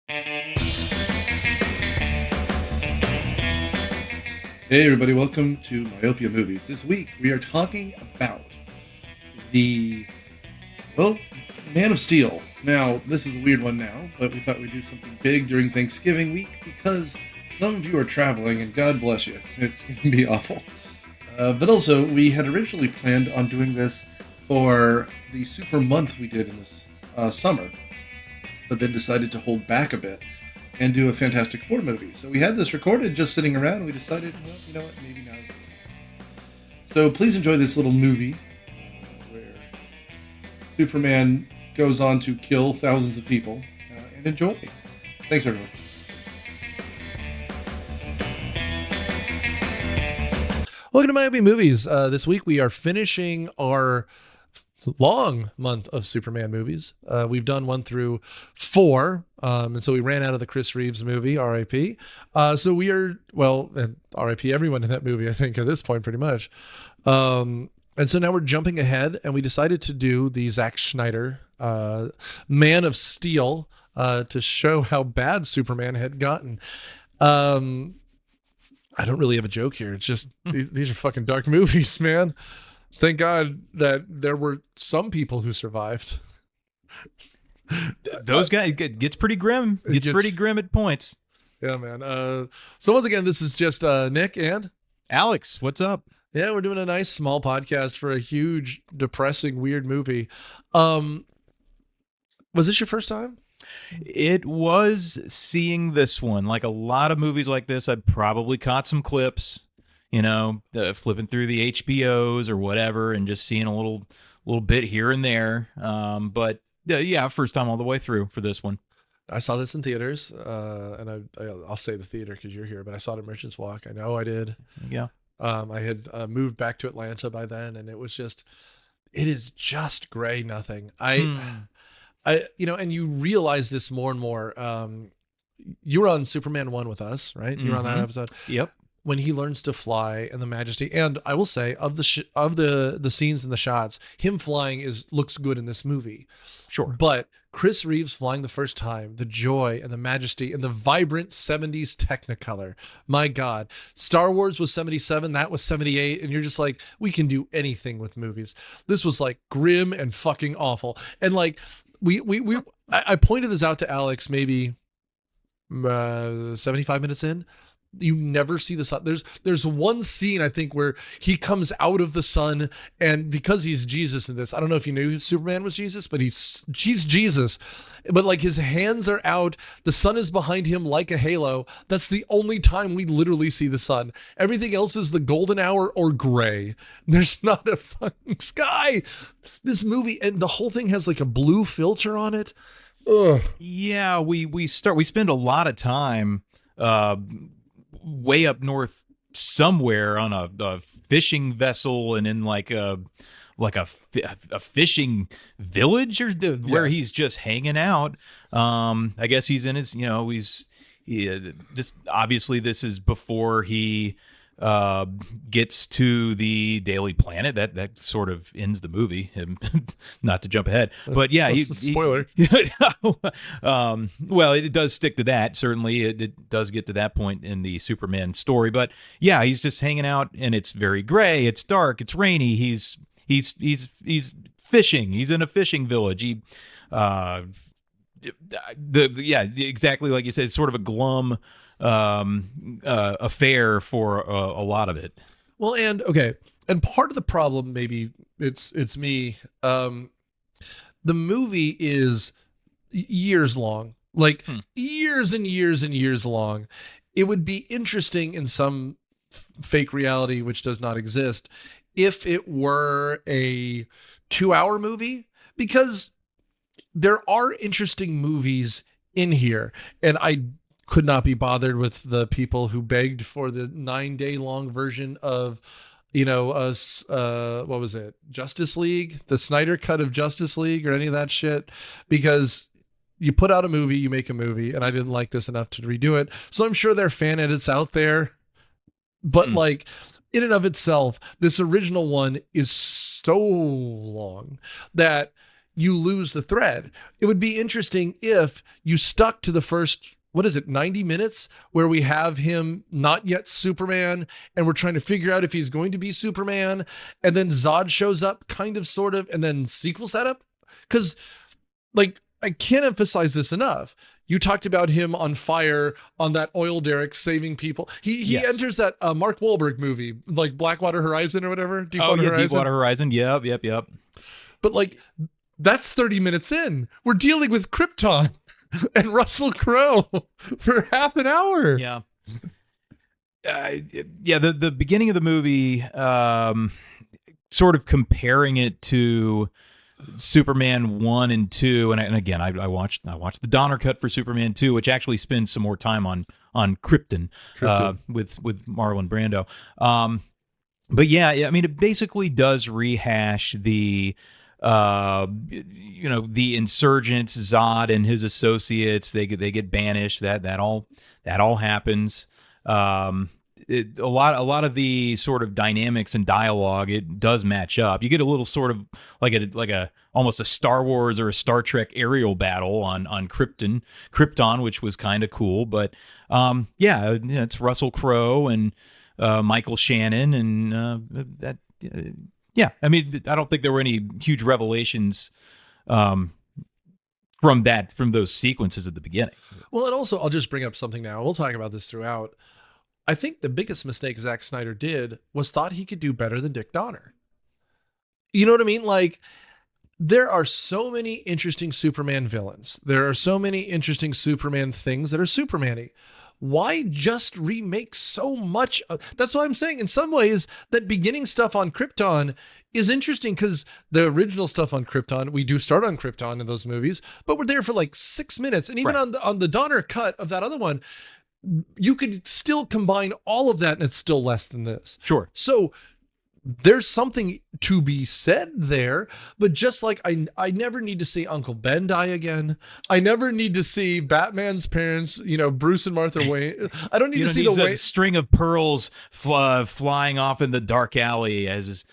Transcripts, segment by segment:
Hey everybody, welcome to Myopia Movies. This week we are talking about the, well, Man of Steel. Now, this is a weird one now, but we thought we'd do something big during Thanksgiving week because some of you are traveling and God bless you. It's going to be awful. But also, we had originally planned on doing this for the super month we did in this summer, but then decided to hold back a bit and do a Fantastic Four movie. So we had this recorded just sitting around, and we decided, well, you know what, maybe now's the time. So please enjoy this little movie where Superman goes on to kill thousands of people, and enjoy. Thanks, everyone. Welcome to Myopia Movies. This week we are finishing our long month of Superman movies. We've done 1 through 4, and so we ran out of the Chris Reeves movie, R.I.P. So we are, well, and R.I.P. everyone in that movie, I think, at this point, pretty much. And so now we're jumping ahead, and we decided to do the Zack Snyder Man of Steel to show how bad Superman had gotten. I don't really have a joke here. It's just, these are fucking dark movies, man. Thank God that there were some people who survived. Those guys, it gets pretty grim. It gets pretty grim at points. Yeah, man. So once again, this is just Nick and Alex, what's up? Yeah, we're doing a nice small podcast for a huge, depressing, weird movie. Was this your first time? It was Seeing this one. Like a lot of movies like this, I'd probably caught some clips, you know, flipping through the HBOs or whatever and just seeing a little bit here and there. But yeah, first time all the way through for this one. I saw this in theaters, and I'll say the theater because you're here, but I saw it at Merchants Walk. I know I did. Yeah. I had moved back to Atlanta by then, and it is just gray nothing. And you realize this more and more. You were on Superman 1 with us, right? You were on that episode. Yep. When he learns to fly and the majesty, and I will say of the scenes and the shots, him flying looks good in this movie. Sure. But Chris Reeves flying the first time, the joy and the majesty and the vibrant 70s Technicolor. My God. Star Wars was 77, that was 78, and you're just like, we can do anything with movies. This was like grim and fucking awful. And like I pointed this out to Alex maybe 75 minutes in. You never see the sun. There's one scene, I think, where he comes out of the sun, and because he's Jesus in this, I don't know if you knew Superman was Jesus, but he's Jesus. But like his hands are out, the sun is behind him like a halo. That's the only time we literally see the sun. Everything else is the golden hour or gray. There's not a fucking sky. This movie, and the whole thing has like a blue filter on it. Ugh. Yeah, we spend a lot of time way up north somewhere on a fishing vessel and in like a fishing village where he's just hanging out. I guess he's in his, this is before he gets to the Daily Planet. That sort of ends the movie. Not to jump ahead, but yeah, spoiler. Well, it does stick to that. Certainly, it does get to that point in the Superman story. But yeah, he's just hanging out, and it's very gray. It's dark. It's rainy. He's fishing. He's in a fishing village. Exactly like you said. It's sort of a glum affair for a lot of it. Well, and okay, and part of the problem, maybe it's me. The movie is years long, like years and years and years long. It would be interesting in some fake reality, which does not exist, if it were a 2-hour movie, because there are interesting movies in here, and I could not be bothered with the people who begged for the 9-day long version of, what was it? Justice League, the Snyder cut of Justice League or any of that shit, because you put out a movie, you make a movie, and I didn't like this enough to redo it. So I'm sure there are fan edits out there, but like in and of itself, this original one is so long that you lose the thread. It would be interesting if you stuck to the first, 90 minutes where we have him not yet Superman and we're trying to figure out if he's going to be Superman, and then Zod shows up kind of sort of, and then sequel setup. Because like, I can't emphasize this enough. You talked about him on fire on that oil derrick saving people. He enters that Mark Wahlberg movie, like Blackwater Horizon or whatever. Deepwater Horizon. Yep. But like, that's 30 minutes in. We're dealing with Krypton and Russell Crowe for half an hour. Yeah. The beginning of the movie, sort of comparing it to Superman 1 and 2, and again, I watched the Donner cut for Superman 2, which actually spends some more time on Krypton. With Marlon Brando. But yeah, I mean, it basically does rehash the the insurgents, Zod and his associates. They get banished. That all happens. A lot of the sort of dynamics and dialogue, it does match up. You get a little sort of like a almost a Star Wars or a Star Trek aerial battle on Krypton, which was kind of cool. But it's Russell Crowe and Michael Shannon, and yeah, I mean, I don't think there were any huge revelations from those sequences at the beginning. Well, and also, I'll just bring up something now. We'll talk about this throughout. I think the biggest mistake Zack Snyder did was thought he could do better than Dick Donner. You know what I mean? Like, there are so many interesting Superman villains. There are so many interesting Superman things that are Superman-y. Why just remake so much? That's what I'm saying. In some ways, that beginning stuff on Krypton is interesting because the original stuff on Krypton, we do start on Krypton in those movies, but we're there for like 6 minutes. And even on the Donner cut of that other one, you could still combine all of that and it's still less than this. Sure. So there's something to be said there, but just like I never need to see Uncle Ben die again. I never need to see Batman's parents, Bruce and Martha Wayne. I don't need to see the string of pearls flying off in the dark alley as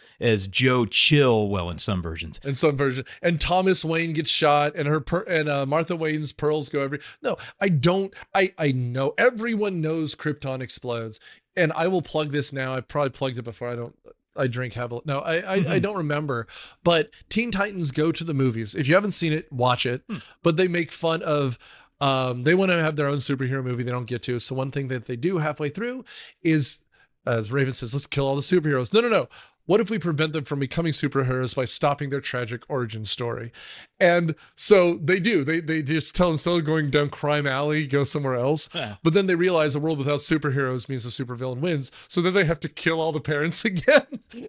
Joe Chill. Well, in some versions, and Thomas Wayne gets shot, and Martha Wayne's pearls go No, I don't. I know everyone knows Krypton explodes, and I will plug this now. I've probably plugged it before. I drink heavily. No, I don't remember. But Teen Titans Go to the Movies. If you haven't seen it, watch it. But they make fun of, they want to have their own superhero movie. They don't get to. So one thing that they do halfway through is, as Raven says, let's kill all the superheroes. No. What if we prevent them from becoming superheroes by stopping their tragic origin story? And so they do. They just tell them, instead of going down crime alley, go somewhere else. Yeah. But then they realize a world without superheroes means the supervillain wins. So then they have to kill all the parents again.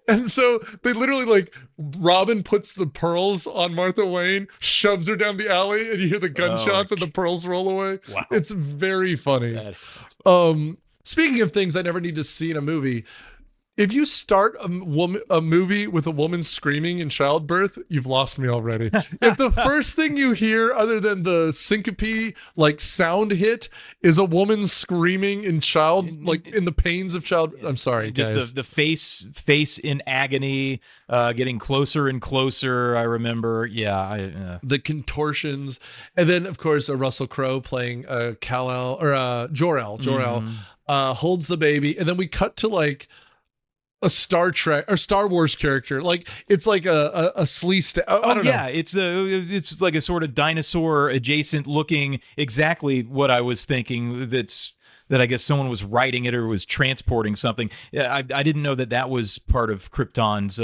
And so they literally, like, Robin puts the pearls on Martha Wayne, shoves her down the alley, and you hear the gunshots and the pearls roll away. Wow. It's very funny. Speaking of things I never need to see in a movie, if you start a movie with a woman screaming in childbirth, you've lost me already. If the first thing you hear, other than the syncope like sound hit, is a woman screaming in the pains of child, I'm sorry, just guys. The face in agony, getting closer and closer. I remember, the contortions, and then of course Russell Crowe playing Kal-El or Jor-El. Holds the baby, and then we cut to like a Star Trek or Star Wars character, like it's like a sleaze. I don't know. It's like a sort of dinosaur adjacent looking, exactly what I was thinking. That I guess someone was writing it or was transporting something. I didn't know that was part of Krypton's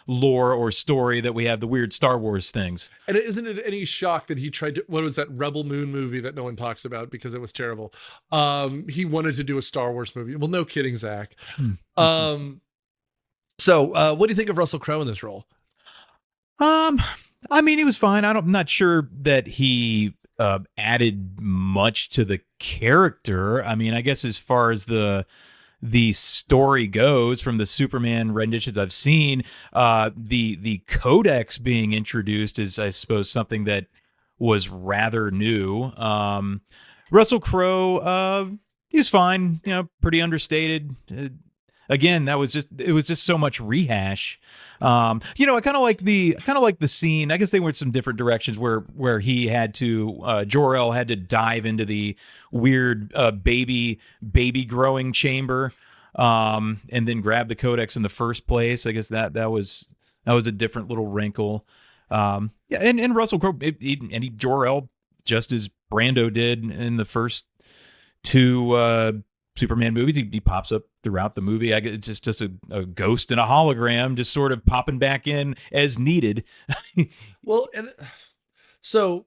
lore or story, that we have the weird Star Wars things. And isn't it any shock that he tried to, what was that Rebel Moon movie that no one talks about because it was terrible? He wanted to do a Star Wars movie. Well, no kidding, Zach. So, what do you think of Russell Crowe in this role? I mean, he was fine. I'm not sure that he added much to the character. I mean, I guess as far as the story goes, from the Superman renditions I've seen, the Codex being introduced is, I suppose, something that was rather new. Russell Crowe, he was fine. Pretty understated. again, it was just so much rehash. I kind of like the scene. I guess they went some different directions where he had to Jor-El had to dive into the weird baby growing chamber, and then grab the codex in the first place. I guess that was a different little wrinkle. And Russell Crowe and Jor-El, just as Brando did in the first two Superman movies, he pops up throughout the movie. It's just a ghost and a hologram, just sort of popping back in as needed. Well, and so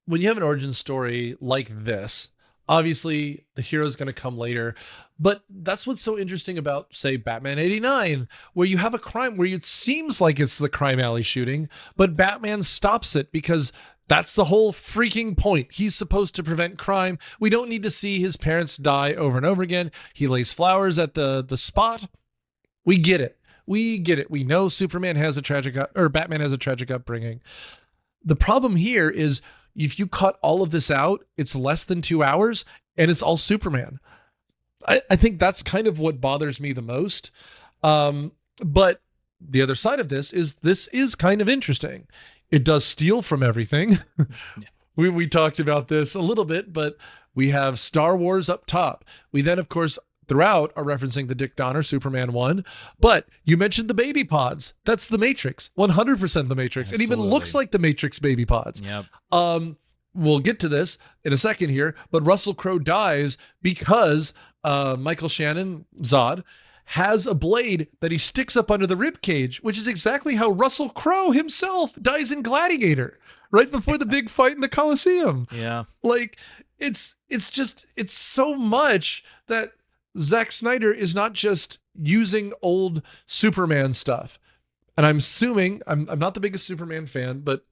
when you have an origin story like this, obviously the hero's going to come later, but that's what's so interesting about, say, Batman 89, where you have a crime where it seems like it's the crime alley shooting, but Batman stops it because that's the whole freaking point. He's supposed to prevent crime. We don't need to see his parents die over and over again. He lays flowers at the spot. We get it. We know Batman has a tragic upbringing. The problem here is if you cut all of this out, it's less than 2 hours and it's all Superman. I think that's kind of what bothers me the most. But the other side of this is kind of interesting. It does steal from everything. Yeah. We talked about this a little bit, but we have Star Wars up top. We then, of course, throughout are referencing the Dick Donner Superman 1. But you mentioned the baby pods. That's the Matrix. 100% the Matrix. Absolutely. It even looks like the Matrix baby pods. Yep. We'll get to this in a second here, but Russell Crowe dies because Michael Shannon, Zod, has a blade that he sticks up under the rib cage, which is exactly how Russell Crowe himself dies in Gladiator, right before the big fight in the Coliseum. Yeah. Like, it's so much that Zack Snyder is not just using old Superman stuff. And I'm assuming, I'm not the biggest Superman fan, but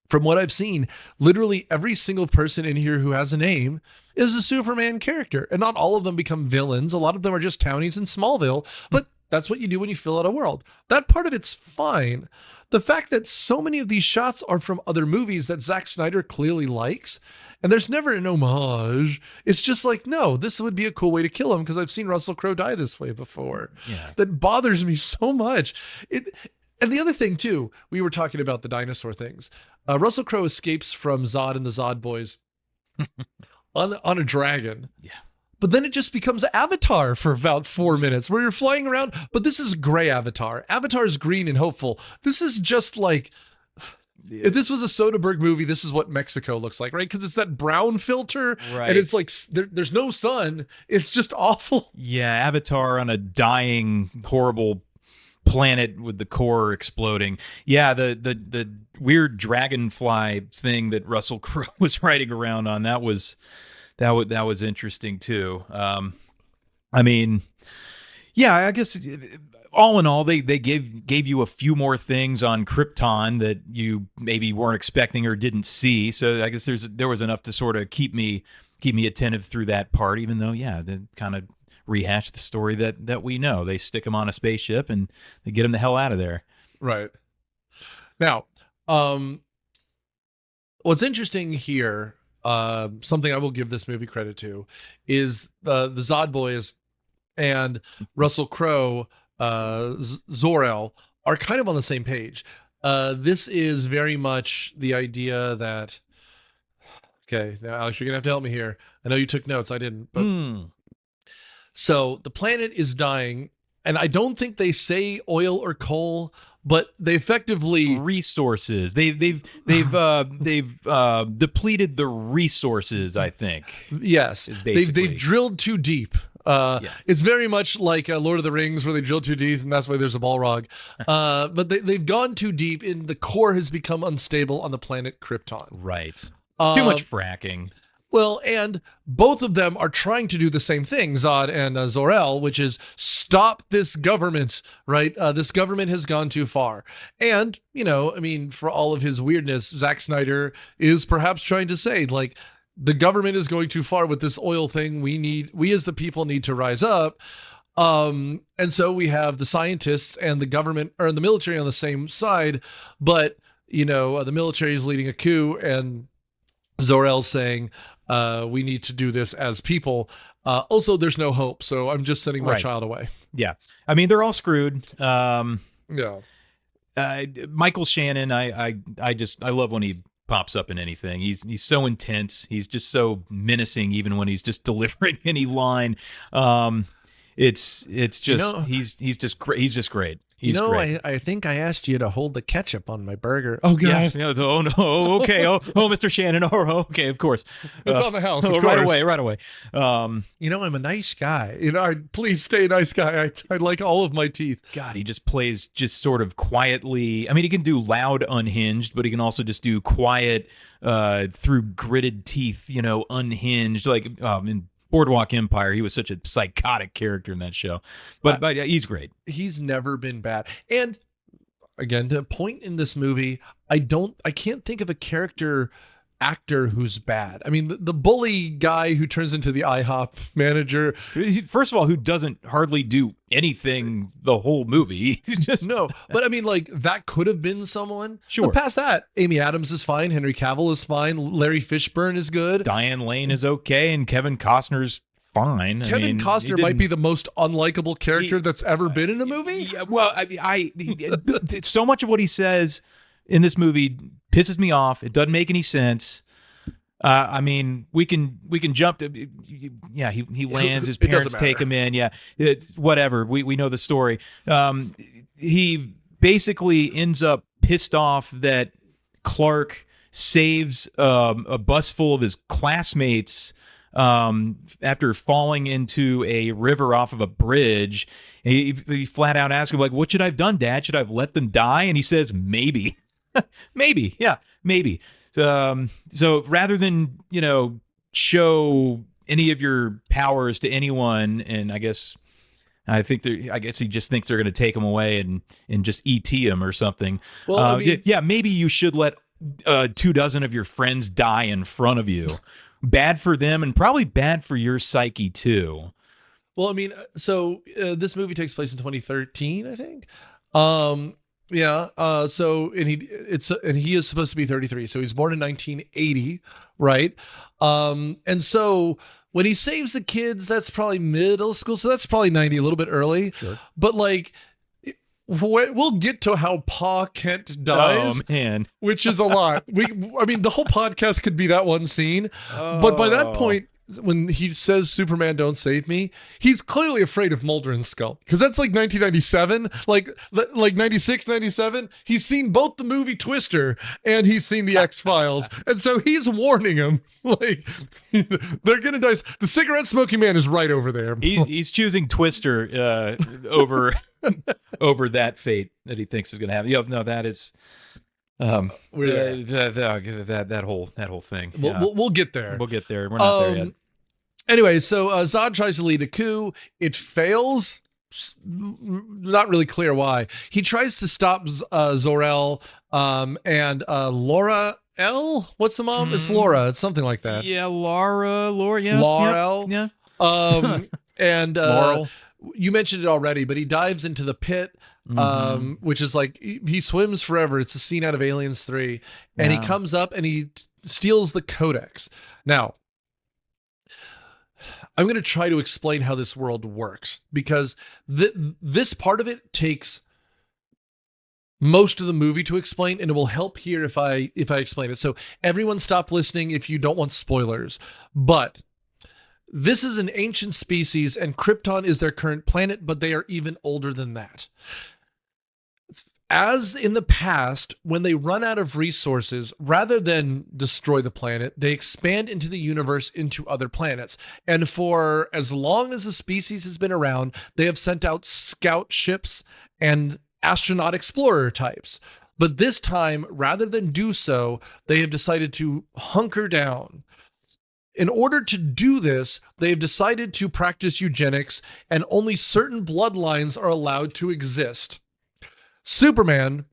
from what I've seen, literally every single person in here who has a name is a Superman character. And not all of them become villains. A lot of them are just townies in Smallville. But that's what you do when you fill out a world. That part of it's fine. The fact that so many of these shots are from other movies that Zack Snyder clearly likes, and there's never an homage. It's just like, no, this would be a cool way to kill him because I've seen Russell Crowe die this way before. Yeah. That bothers me so much. And the other thing, too, we were talking about the dinosaur things. Russell Crowe escapes from Zod and the Zod boys on a dragon. Yeah. But then it just becomes Avatar for about 4 minutes where you're flying around. But this is gray Avatar. Avatar is green and hopeful. This is just like, if this was a Soderbergh movie, this is what Mexico looks like, right? Because it's that brown filter. Right. And it's like, there's no sun. It's just awful. Yeah. Avatar on a dying, horrible planet with the core exploding. Yeah, the weird dragonfly thing that Russell Crowe was riding around on, that was interesting too. I mean, yeah, I guess all in all, they gave you a few more things on Krypton that you maybe weren't expecting or didn't see. So I guess there was enough to sort of keep me attentive through that part, even though, yeah, they kind of rehash the story that we know. They stick him on a spaceship and they get him the hell out of there. Right. Now, what's interesting here, something I will give this movie credit to, is the Zod boys and Russell Crowe, Zor-El, are kind of on the same page. This is very much the idea that, okay, now Alex, you're gonna have to help me here. I know you took notes, I didn't, but so the planet is dying, and I don't think they say oil or coal, but they effectively resources. They've depleted the resources, I think. Yes, they've drilled too deep. It's very much like Lord of the Rings, where they drill too deep, and that's why there's a Balrog. But they've gone too deep, and the core has become unstable on the planet Krypton. Right. Too much fracking. Well, and both of them are trying to do the same thing, Zod and Zor-El, which is stop this government, right? This government has gone too far. And, I mean, for all of his weirdness, Zack Snyder is perhaps trying to say, like, the government is going too far with this oil thing. We as the people need to rise up. And so we have the scientists and the government, or the military, on the same side, but, the military is leading a coup, and Zor-El saying, We need to do this as people. Also, there's no hope, so I'm just sending my Right. child away. Yeah. I mean, they're all screwed. Yeah. Michael Shannon, I love when he pops up in anything. He's so intense. He's just so menacing, even when he's just delivering any line. It's just he's just great. He's just great. He's great. I think I asked you to hold the ketchup on my burger. Oh Yeah. God, Oh no. Okay. Oh, Mr. Shannon. Oh, okay. Of course. it's on the house. Of right course. away. Right away. I'm a nice guy. Please stay a nice guy. I like all of my teeth. God, he just plays just sort of quietly. I mean, he can do loud, unhinged, but he can also just do quiet through gritted teeth. Unhinged. Like in Boardwalk Empire, he was such a psychotic character in that show. But yeah, he's great. He's never been bad. And again, to a point in this movie, I can't think of a actor who's bad. I mean, the bully guy who turns into the IHOP manager. First of all, who doesn't hardly do anything the whole movie. He's just No, but I mean, like, that could have been someone. Sure. But past that, Amy Adams is fine. Henry Cavill is fine. Larry Fishburne is good. Diane Lane is okay, and Kevin Costner's fine. Kevin Costner might be the most unlikable character that's ever been in a movie. Yeah, well, so much of what he says in this movie pisses me off. It doesn't make any sense. I mean, we can jump to, yeah, he lands, his parents take him in. Yeah, it's whatever. We know the story. He basically ends up pissed off that Clark saves a bus full of his classmates after falling into a river off of a bridge. He flat out asks him, like, what should I have done, Dad? Should I have let them die? And he says, maybe. Maybe. Yeah, maybe. So rather than, show any of your powers to anyone, and I guess he just thinks they're going to take him away and just ET him or something. Well, I mean, yeah, maybe you should let 24 of your friends die in front of you. Bad for them, and probably bad for your psyche too. Well, I mean, so this movie takes place in 2013, I think. Yeah. So he is supposed to be 33. So he's born in 1980, right? And so when he saves the kids, that's probably middle school. So that's probably 90, a little bit early. Sure. But like, we'll get to how Pa Kent dies. Oh man, which is a lot. I mean, the whole podcast could be that one scene. But by that point, when he says Superman don't save me, he's clearly afraid of Mulder and Scully, because that's like 1997, like 96, 97. He's seen both the movie Twister and he's seen the X-Files, and so he's warning him, like, they're gonna die. The cigarette smoking man is right over there. He's choosing Twister over that fate that he thinks is gonna happen. No, that is that whole thing. We'll get there. We'll get there. We're not there yet. Anyway, so Zod tries to lead a coup. It fails. Not really clear why. He tries to stop Zurer and Laura L. What's the mom? It's Laura. It's something like that. Yeah, Laura. Yeah, Laura L. Yeah. And Laurel. You mentioned it already, but he dives into the pit. Which is like, he swims forever. It's a scene out of Aliens 3, and he comes up and he steals the codex. Now, I'm going to try to explain how this world works, because this part of it takes most of the movie to explain, and it will help here if I explain it. So everyone stop listening if you don't want spoilers. But this is an ancient species, and Krypton is their current planet, but they are even older than that. As in the past, when they run out of resources, rather than destroy the planet, they expand into the universe into other planets. And for as long as the species has been around, they have sent out scout ships and astronaut explorer types. But this time, rather than do so, they have decided to hunker down. In order to do this, they have decided to practice eugenics, and only certain bloodlines are allowed to exist. Superman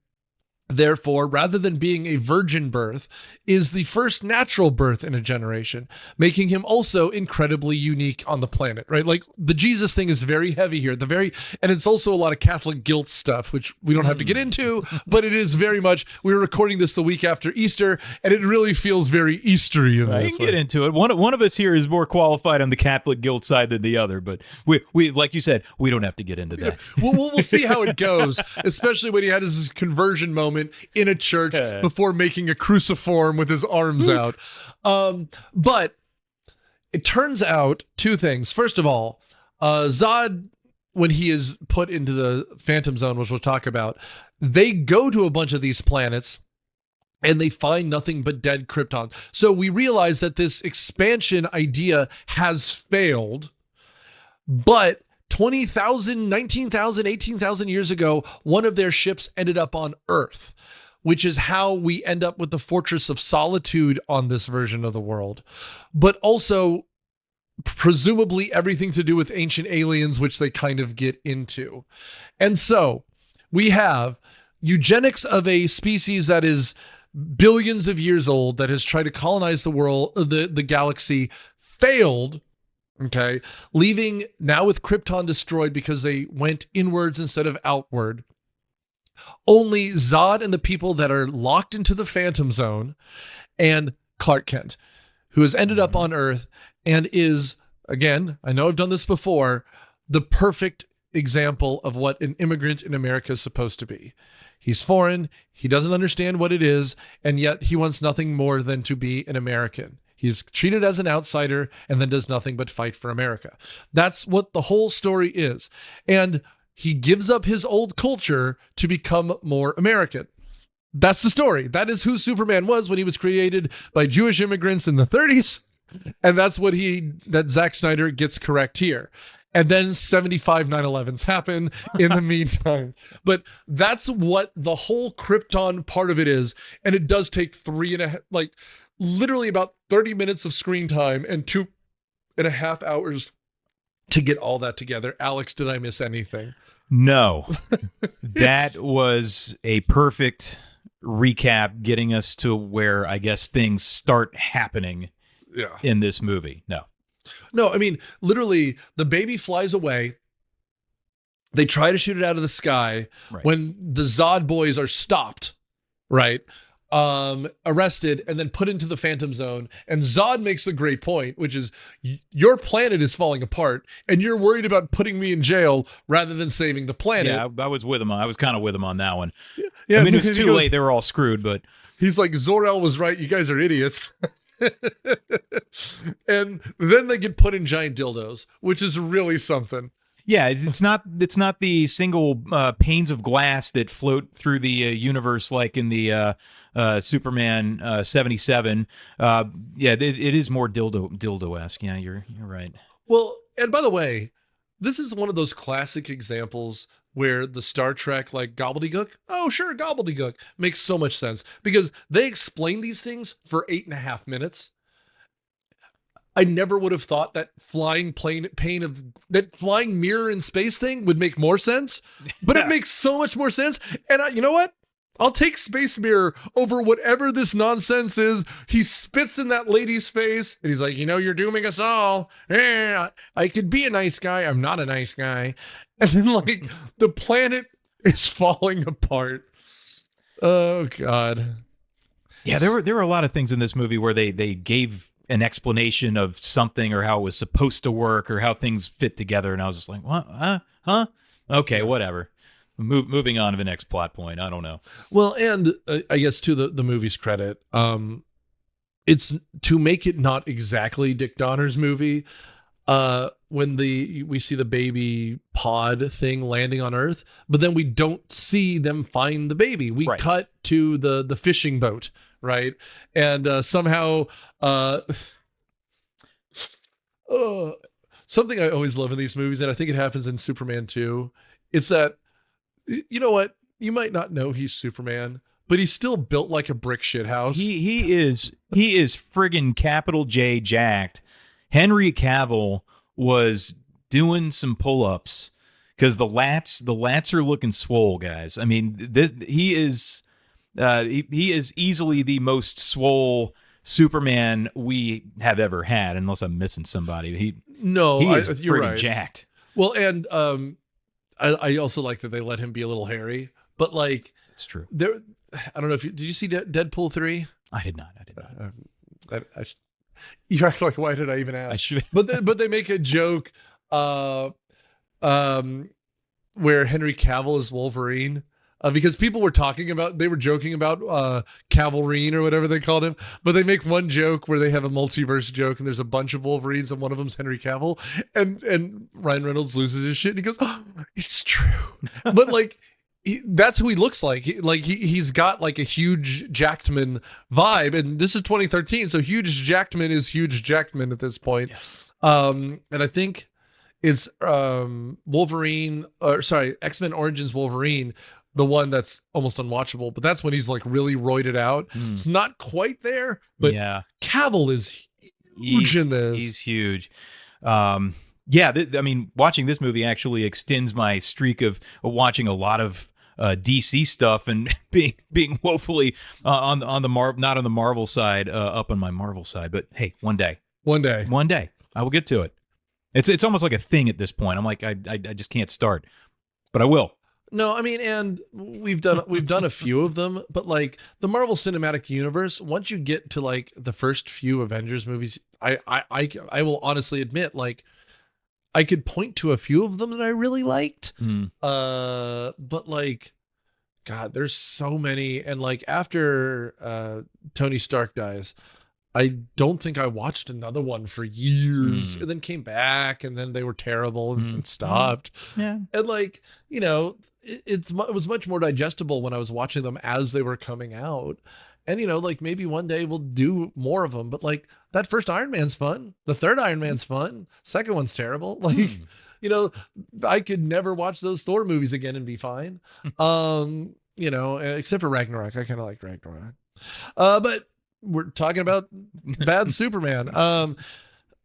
Therefore, rather than being a virgin birth, is the first natural birth in a generation, making him also incredibly unique on the planet, right? Like the Jesus thing is very heavy here. And it's also a lot of Catholic guilt stuff, which we don't have to get into, but it is very much, we were recording this the week after Easter, and it really feels very Eastery in I this. can get into it. One of us here is more qualified on the Catholic guilt side than the other, but we like you said, we don't have to get into that. We'll see how it goes, especially when he had his conversion moment in a church before making a cruciform with his arms out. But it turns out two things. First of all, Zod, when he is put into the Phantom Zone, which we'll talk about, they go to a bunch of these planets and they find nothing but dead Krypton. So we realize that this expansion idea has failed, but 20,000, 19,000, 18,000 years ago, one of their ships ended up on Earth, which is how we end up with the Fortress of Solitude on this version of the world. But also, presumably everything to do with ancient aliens, which they kind of get into. And so, we have eugenics of a species that is billions of years old, that has tried to colonize the world, the galaxy, failed. Okay, leaving now with Krypton destroyed because they went inwards instead of outward. Only Zod and the people that are locked into the Phantom Zone, and Clark Kent, who has ended up on Earth and is, again, I know I've done this before, the perfect example of what an immigrant in America is supposed to be. He's foreign, he doesn't understand what it is, and yet he wants nothing more than to be an American. He's treated as an outsider and then does nothing but fight for America. That's what the whole story is. And he gives up his old culture to become more American. That's the story. That is who Superman was when he was created by Jewish immigrants in the 30s. And that's what that Zack Snyder gets correct here. And then 75 9/11s happen in the meantime. But that's what the whole Krypton part of it is. And it does take literally about 30 minutes of screen time and 2.5 hours to get all that together. Alex, did I miss anything? No. That was a perfect recap, getting us to where I guess things start happening in this movie. No, I mean, literally, the baby flies away. They try to shoot it out of the sky when the Zod boys are stopped, right? Arrested and then put into the Phantom Zone. And Zod makes a great point, which is your planet is falling apart and you're worried about putting me in jail rather than saving the planet. Yeah, I was with him. I was kind of with him on that one. Yeah, I mean, it was too late. They were all screwed, but he's like, Zurer was right. You guys are idiots. And then they get put in giant dildos, which is really something. Yeah, it's not the single panes of glass that float through the universe like in the Superman 77. It is more dildo-esque. Yeah, you're right. Well, and by the way, this is one of those classic examples where the Star Trek like gobbledygook, oh sure, gobbledygook, makes so much sense because they explain these things for 8.5 minutes. I never would have thought that flying mirror in space thing would make more sense, but it makes so much more sense. And you know what? I'll take Space Mirror over whatever this nonsense is. He spits in that lady's face and he's like, you're dooming us all. I could be a nice guy. I'm not a nice guy. And then the planet is falling apart. Oh God. Yeah, there were a lot of things in this movie where they gave an explanation of something or how it was supposed to work or how things fit together. And I was just like, what? Huh? Okay, whatever. Moving on to the next plot point. I don't know. Well, and I guess to the movie's credit, it's to make it not exactly Dick Donner's movie. When we see the baby pod thing landing on Earth, but then we don't see them find the baby. We cut to the fishing boat, right? And somehow, something I always love in these movies, and I think it happens in Superman too, it's that, you know what? You might not know he's Superman, but he's still built like a brick shit house. He is friggin' capital J jacked. Henry Cavill was doing some pull-ups because the lats are looking swole, guys. I mean, he is he is easily the most swole Superman we have ever had, unless I'm missing somebody. He is you're pretty right. jacked. Well, and I also like that they let him be a little hairy, but like It's true. there. I don't know if did you see Deadpool 3? I did not. You act like, why did I even I ask? should. But they make a joke, where Henry Cavill is Wolverine. Because people were they were joking about Cavalrine or whatever they called him, but they make one joke where they have a multiverse joke and there's a bunch of Wolverines and one of them's Henry Cavill, and Ryan Reynolds loses his shit and he goes, oh, it's true. But like, that's who he looks like. He's got like a huge Jackman vibe, and this is 2013, so huge Jackman is huge Jackman at this point. Yes. And I think it's Wolverine, or sorry, X-Men Origins Wolverine, the one that's almost unwatchable, but that's when he's like really roided out. It's not quite there, but yeah, Cavill is huge in this. He's huge. I mean, watching this movie actually extends my streak of watching a lot of DC stuff and being woefully on the not on the Marvel side, up on my Marvel side. But hey, one day I will get to it. It's almost like a thing at this point. I'm like, I just can't start, but I will. No, I mean, and we've done a few of them, but like the Marvel Cinematic Universe, once you get to like the first few Avengers movies, I will honestly admit, like, I could point to a few of them that I really liked. But like, God, there's so many, and like after Tony Stark dies, I don't think I watched another one for years, and then came back, and then they were terrible and stopped. Yeah, and like, you know, it was much more digestible when I was watching them as they were coming out. And, you know, like maybe one day we'll do more of them, but like that first Iron Man's fun. The third Iron Man's fun. Second one's terrible. Like, you know, I could never watch those Thor movies again and be fine. You know, except for Ragnarok. I kind of liked Ragnarok. But we're talking about bad Superman.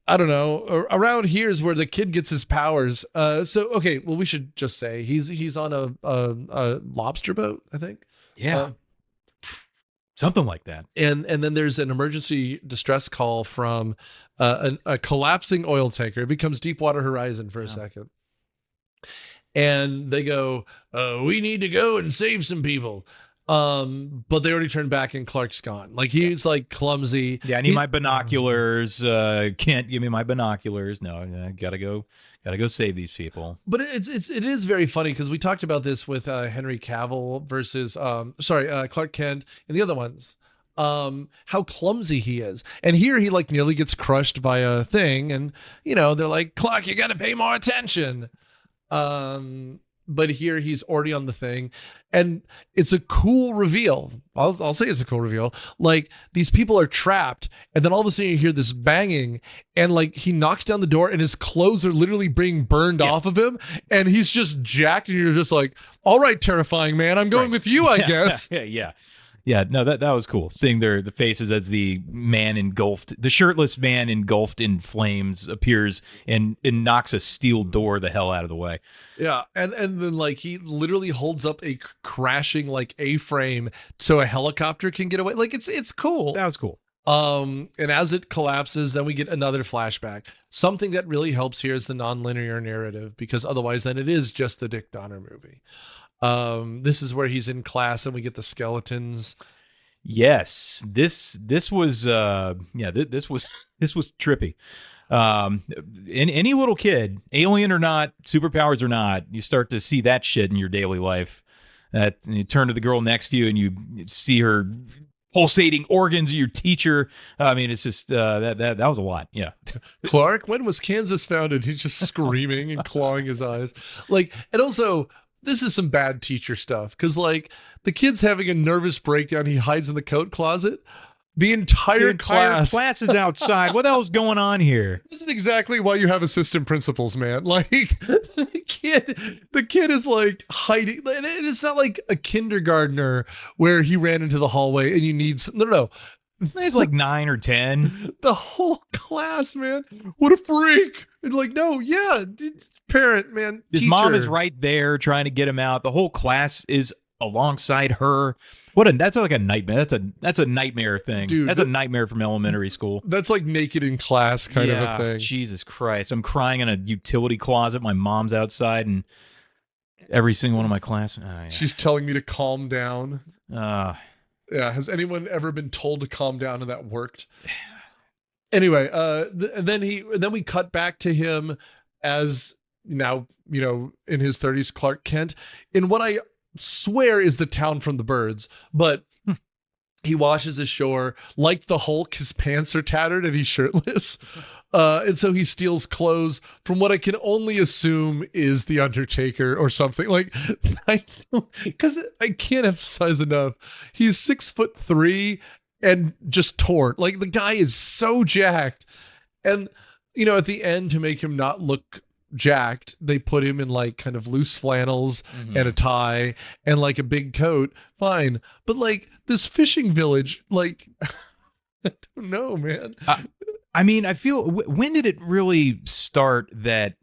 I don't know. Around here is where the kid gets his powers. So okay, well, we should just say he's on a lobster boat, I think. Yeah, something like that. And then there's an emergency distress call from a collapsing oil tanker. It becomes Deepwater Horizon for a second, and they go, "We need to go and save some people." But they already turned back and Clark's gone. Like he's like clumsy. Yeah, I need my binoculars. Can't give me my binoculars. No, I gotta go save these people. But it is very funny because we talked about this with Henry Cavill versus Clark Kent and the other ones. How clumsy he is. And here he like nearly gets crushed by a thing, and you know, they're like, Clark, you gotta pay more attention. But here he's already on the thing, and it's a cool reveal. I'll say it's a cool reveal. Like these people are trapped, and then all of a sudden you hear this banging, and like he knocks down the door, and his clothes are literally being burned off of him, and he's just jacked, and you're just like, all right, terrifying man, I'm going with you, I guess. Yeah, no, that was cool. Seeing the faces as the shirtless man engulfed in flames appears and knocks a steel door the hell out of the way. Yeah, and then like he literally holds up a crashing like A-frame so a helicopter can get away. Like it's cool. That was cool. And as it collapses, then we get another flashback. Something that really helps here is the nonlinear narrative, because otherwise then it is just the Dick Donner movie. This is where he's in class and we get the skeletons. Yes, this was this was trippy. In any little kid, alien or not, superpowers or not, you start to see that shit in your daily life. That you turn to the girl next to you and you see her pulsating organs of your teacher. I mean, it's just that was a lot. Yeah. Clark, when was Kansas founded? He's just screaming and clawing his eyes. Like, and also, this is some bad teacher stuff, because like the kid's having a nervous breakdown. He hides in the coat closet. The entire class is outside. What the hell's going on here? This is exactly why you have assistant principals, man. Like the kid is like hiding. It's not like a kindergartner where he ran into the hallway and you need no. He's like 9 or 10. The whole class, man. What a freak. And like, no, yeah. Parent, man. His teacher. mom is right there trying to get him out. The whole class is alongside her. That's like a nightmare. That's a nightmare thing. Dude, that's a nightmare from elementary school. That's like Naked in Class kind of a thing. Jesus Christ. I'm crying in a utility closet. My mom's outside and every single one of my class. She's telling me to calm down. Uh, Yeah. Has anyone ever been told to calm down and that worked? Anyway, then we cut back to him as now, in his 30s, Clark Kent, in what I swear is the town from the birds, but he washes ashore. Like the Hulk, his pants are tattered and he's shirtless. And so he steals clothes from what I can only assume is the Undertaker or something. Like, because I can't emphasize enough, he's 6'3" and just torn. Like, the guy is so jacked. And, at the end, to make him not look jacked, they put him in like kind of loose flannels and a tie and like a big coat. Fine. But like this fishing village, like, I don't know, man. I mean, I feel, when did it really start that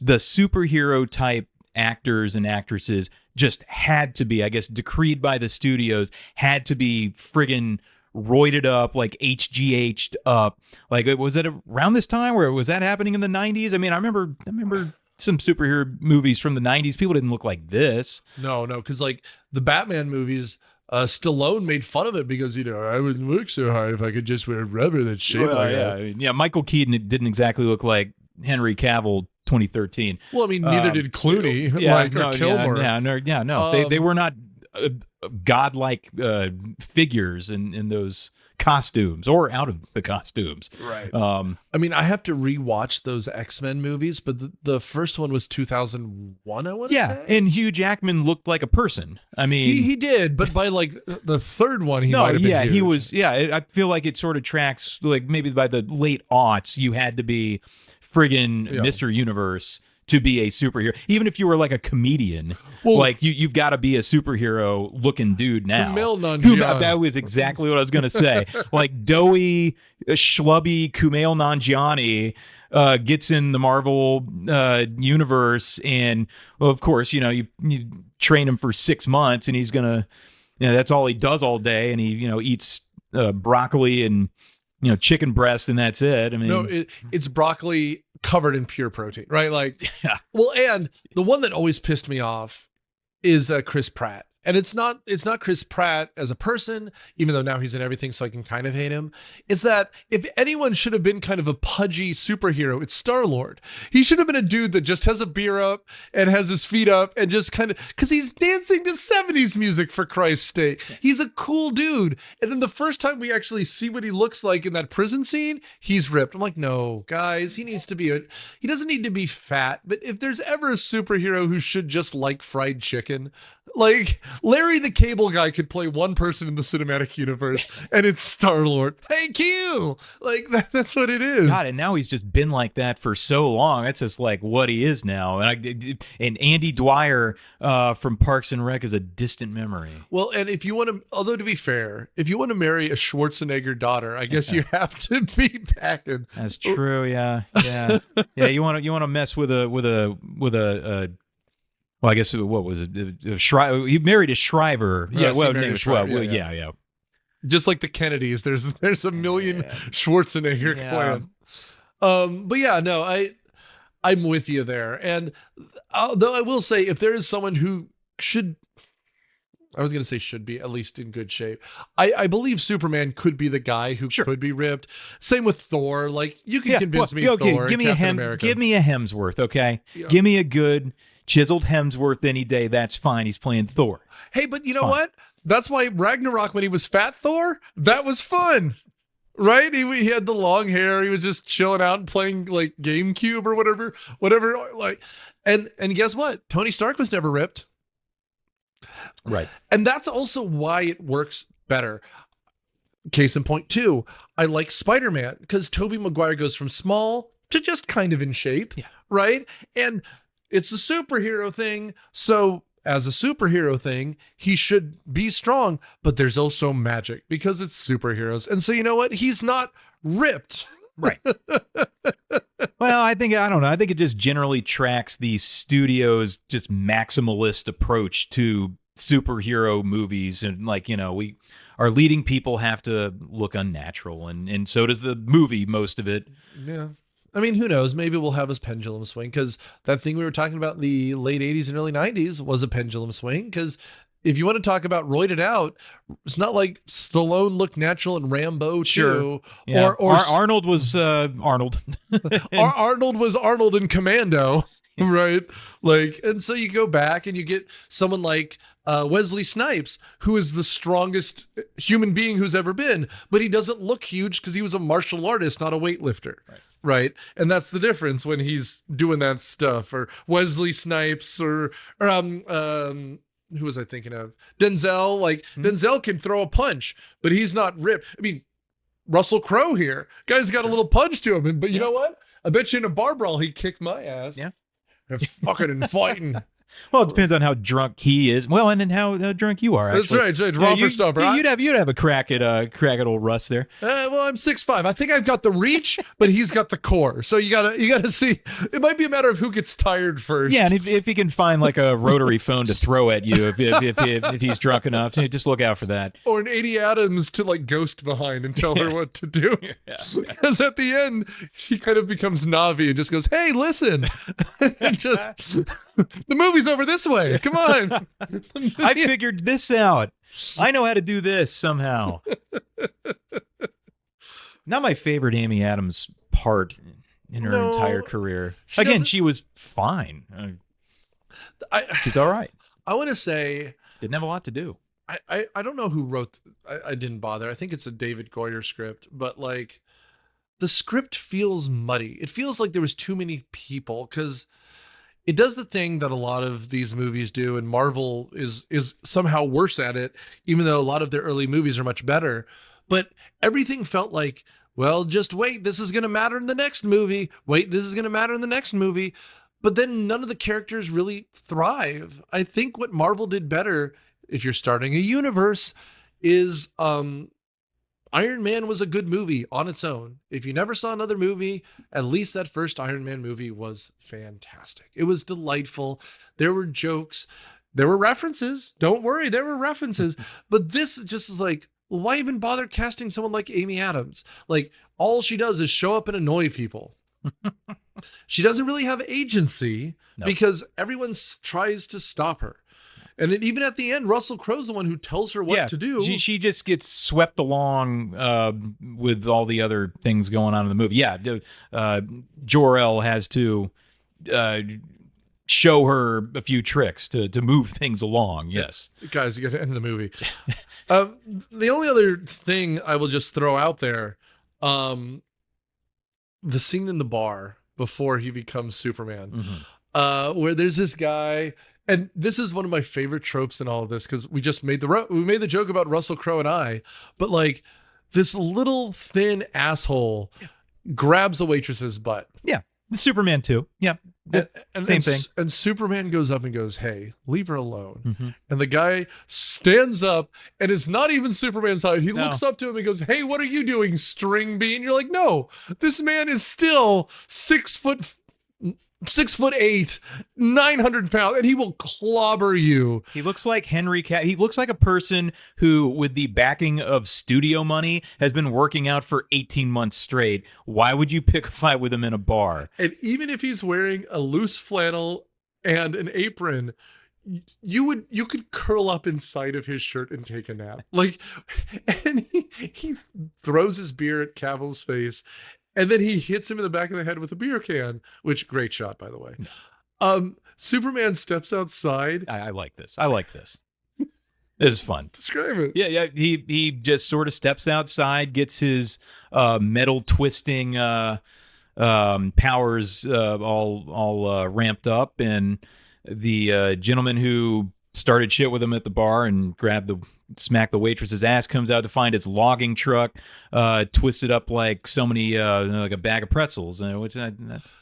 the superhero type actors and actresses just had to be, I guess, decreed by the studios, had to be friggin' roided up, like HGH'd up? Like, was it around this time where was that happening in the 90s? I mean, I remember some superhero movies from the 90s. People didn't look like this. No, because like the Batman movies, Stallone made fun of it because, I wouldn't work so hard if I could just wear rubber that's shaped like that. Yeah, Michael Keaton didn't exactly look like Henry Cavill 2013. Well, I mean, neither did Clooney, or Kilmer. No. They were not godlike figures in those costumes or out of the costumes. Right. I mean, I have to rewatch those X-Men movies, but the first one was 2001, I want to say. Yeah, and Hugh Jackman looked like a person. I mean, he did, but by like the third one, he might have been huge. He was. Yeah, I feel like it sort of tracks. Like maybe by the late aughts, you had to be friggin' Mr. Universe to be a superhero. Even if you were like a comedian, like you've got to be a superhero looking dude now. Kumail Nanjiani. That was exactly what I was going to say. Like doughy, schlubby Kumail Nanjiani gets in the Marvel universe, and well, of course, you train him for 6 months, and he's gonna, that's all he does all day, and he eats broccoli and chicken breast, and that's it. I mean, no, it's broccoli covered in pure protein, right? Like, well, and the one that always pissed me off is Chris Pratt. And it's not Chris Pratt as a person, even though now he's in everything, so I can kind of hate him. It's that if anyone should have been kind of a pudgy superhero, it's Star-Lord. He should have been a dude that just has a beer up and has his feet up and just kind of, because he's dancing to 70s music, for Christ's sake. He's a cool dude. And then the first time we actually see what he looks like in that prison scene, he's ripped. I'm like, no, guys, he doesn't need to be fat. But if there's ever a superhero who should just like fried chicken, like Larry the Cable Guy could play one person in the cinematic universe, and it's Star-Lord. Thank you. Like that's what it is. God, and now he's just been like that for so long. That's just like what he is now. And Andy Dwyer from Parks and Rec is a distant memory. Well, and if you want to, although to be fair, if you want to marry a Schwarzenegger daughter, I guess you have to be packing. That's true. Yeah. You want to mess with a. Well, I guess what was it? He married a Shriver. Yes, well, he married a Shriver. yeah. Just like the Kennedys, there's a million Schwarzenegger clan. But yeah, no, I'm with you there. And though I will say, if there is someone who should be at least in good shape, I believe Superman could be the guy who could be ripped. Same with Thor. Like, you can convince me Thor. Give me give me a Hemsworth, okay? Yeah. Give me a good chiseled Hemsworth any day. That's fine. He's playing Thor. Hey, but you know what? That's why Ragnarok, when he was fat Thor, that was fun. Right? He had the long hair. He was just chilling out and playing like GameCube or whatever. Like, and guess what? Tony Stark was never ripped. Right. And that's also why it works better. Case in point 2, I like Spider-Man because Tobey Maguire goes from small to just kind of in shape. Yeah. Right? And it's a superhero thing. So as a superhero thing, he should be strong, but there's also magic because it's superheroes. And so, you know what? He's not ripped. Right. Well, I don't know. I think it just generally tracks the studio's just maximalist approach to superhero movies, and like, we our leading people have to look unnatural, and so does the movie, most of it. Yeah. I mean, who knows? Maybe we'll have his pendulum swing, because that thing we were talking about in the late 80s and early 90s was a pendulum swing. Because if you want to talk about roided out, it's not like Stallone looked natural in Rambo 2. Sure. Yeah. Or Arnold was Arnold. Arnold was Arnold in Commando, right? Like, and so you go back and you get someone like Wesley Snipes, who is the strongest human being who's ever been, but he doesn't look huge because he was a martial artist, not a weightlifter. Right. And that's the difference when he's doing that stuff. Or Wesley Snipes, or who was I thinking of? Denzel. Like, Denzel can throw a punch, but he's not ripped. I mean, Russell Crowe here. Guy's got a little punch to him. But you know what? I bet you in a bar brawl, he kicked my ass. Yeah. They're fucking and fighting. Well, it depends on how drunk he is. Well, and then how drunk you are. Actually. That's right. Romper stopper. You'd have a crack at old Russ there. Well, I'm 6'5". I think I've got the reach, but he's got the core. So you gotta see. It might be a matter of who gets tired first. Yeah, and if he can find like a rotary phone to throw at you, if he's drunk enough, so just look out for that. Or an 80 Adams to like ghost behind and tell her what to do. Because at the end, she kind of becomes Navi and just goes, "Hey, listen," and just the movie's over this way. Come on. I figured this out. I know how to do this somehow. Not my favorite Amy Adams part in her entire career. She was fine. She's all right. I want to say didn't have a lot to do. I don't know who wrote. I didn't bother. I think it's a David Goyer script, but like the script feels muddy. It feels like there was too many people, because it does the thing that a lot of these movies do, and Marvel is somehow worse at it, even though a lot of their early movies are much better. But everything felt like, well, just wait, this is going to matter in the next movie. Wait, this is going to matter in the next movie. But then none of the characters really thrive. I think what Marvel did better, if you're starting a universe, is Iron Man was a good movie on its own. If you never saw another movie, at least that first Iron Man movie was fantastic. It was delightful. There were jokes. There were references. Don't worry, there were references. But this just is like, why even bother casting someone like Amy Adams? Like, all she does is show up and annoy people. She doesn't really have agency because everyone tries to stop her. And even at the end, Russell Crowe's the one who tells her what to do. She just gets swept along with all the other things going on in the movie. Yeah, Jor-El has to show her a few tricks to move things along. Yes. Guys, you got to end the movie. The only other thing I will just throw out there, the scene in the bar before he becomes Superman, where there's this guy. And this is one of my favorite tropes in all of this, because we just made the joke about Russell Crowe and I, but like this little thin asshole grabs a waitress's butt. Yeah, Superman too. Yeah, same thing. And Superman goes up and goes, "Hey, leave her alone." And the guy stands up and is not even Superman's height. He looks up to him and goes, "Hey, what are you doing, string bean?" You're like, no, this man is still 6'8", 900 pounds, and he will clobber you. He looks like Henry Cavill. He looks like a person who, with the backing of studio money, has been working out for 18 months straight. Why would you pick a fight with him in a bar? And even if he's wearing a loose flannel and an apron, you could curl up inside of his shirt and take a nap. Like, and he throws his beer at Cavill's face. And then he hits him in the back of the head with a beer can, which, great shot, by the way. Superman steps outside. I like this. This is fun. Describe it. Yeah. He just sort of steps outside, gets his metal twisting powers all ramped up, and the gentleman who started shit with him at the bar and smacked the waitress's ass comes out to find its logging truck twisted up like so many like a bag of pretzels, which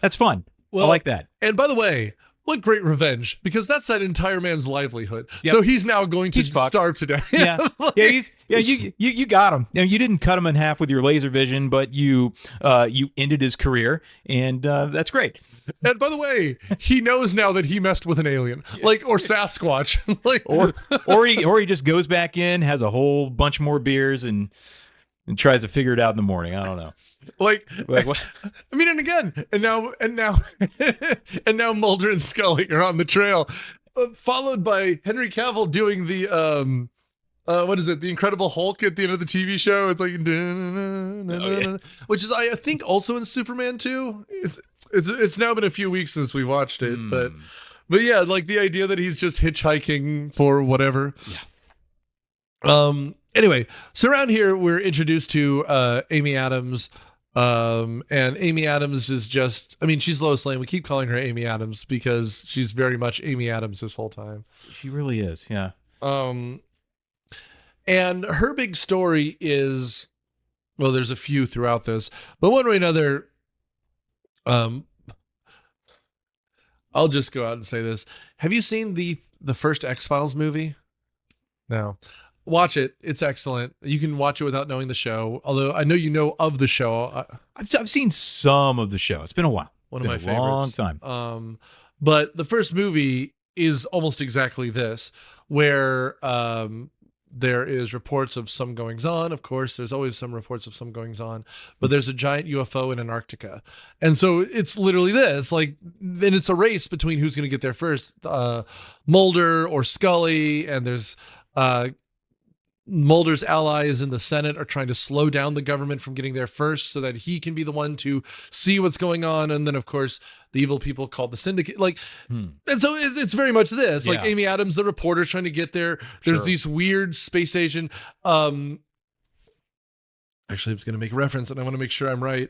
that's fun. Well, I like that. And by the way, what great revenge, because that's that entire man's livelihood. Yep. So he's now going to He's fucked. starve to death. Yeah, Like, you got him. You didn't cut him in half with your laser vision, but you ended his career, and that's great. and by the way, he knows now that he messed with an alien, like, or Sasquatch, like, Or he just goes back in, has a whole bunch more beers, and tries to figure it out in the morning. I don't know. like What? I mean, and now Mulder and Scully are on the trail, followed by Henry Cavill doing the what is it? The Incredible Hulk at the end of the TV show. It's like, which is I think also in Superman 2. It's now been a few weeks since we watched it, but yeah, like the idea that he's just hitchhiking for whatever. Yeah. Anyway, so around here we're introduced to Amy Adams. And Amy Adams is just, I mean, she's Lois Lane. We keep calling her Amy Adams because she's very much Amy Adams this whole time. She really is, yeah. And her big story is, well, there's a few throughout this, but one way or another, I'll just go out and say this. Have you seen the first X-Files movie? No. Watch it. It's excellent. You can watch it without knowing the show. Although I know you know of the show. I've seen some of the show. It's been a while. One of my favorites. Long time. But the first movie is almost exactly this, where there is reports of some goings on. Of course, there's always some reports of some goings on, but there's a giant UFO in Antarctica. And so it's literally this, like, then it's a race between who's going to get there first, Mulder or Scully. And there's, Mulder's allies in the Senate are trying to slow down the government from getting there first so that he can be the one to see what's going on. And then, of course, the evil people called the Syndicate. Like, and so it's very much this. Like, Amy Adams, the reporter, trying to get there. There's these weird space station. Actually, I was going to make a reference, and I want to make sure I'm right.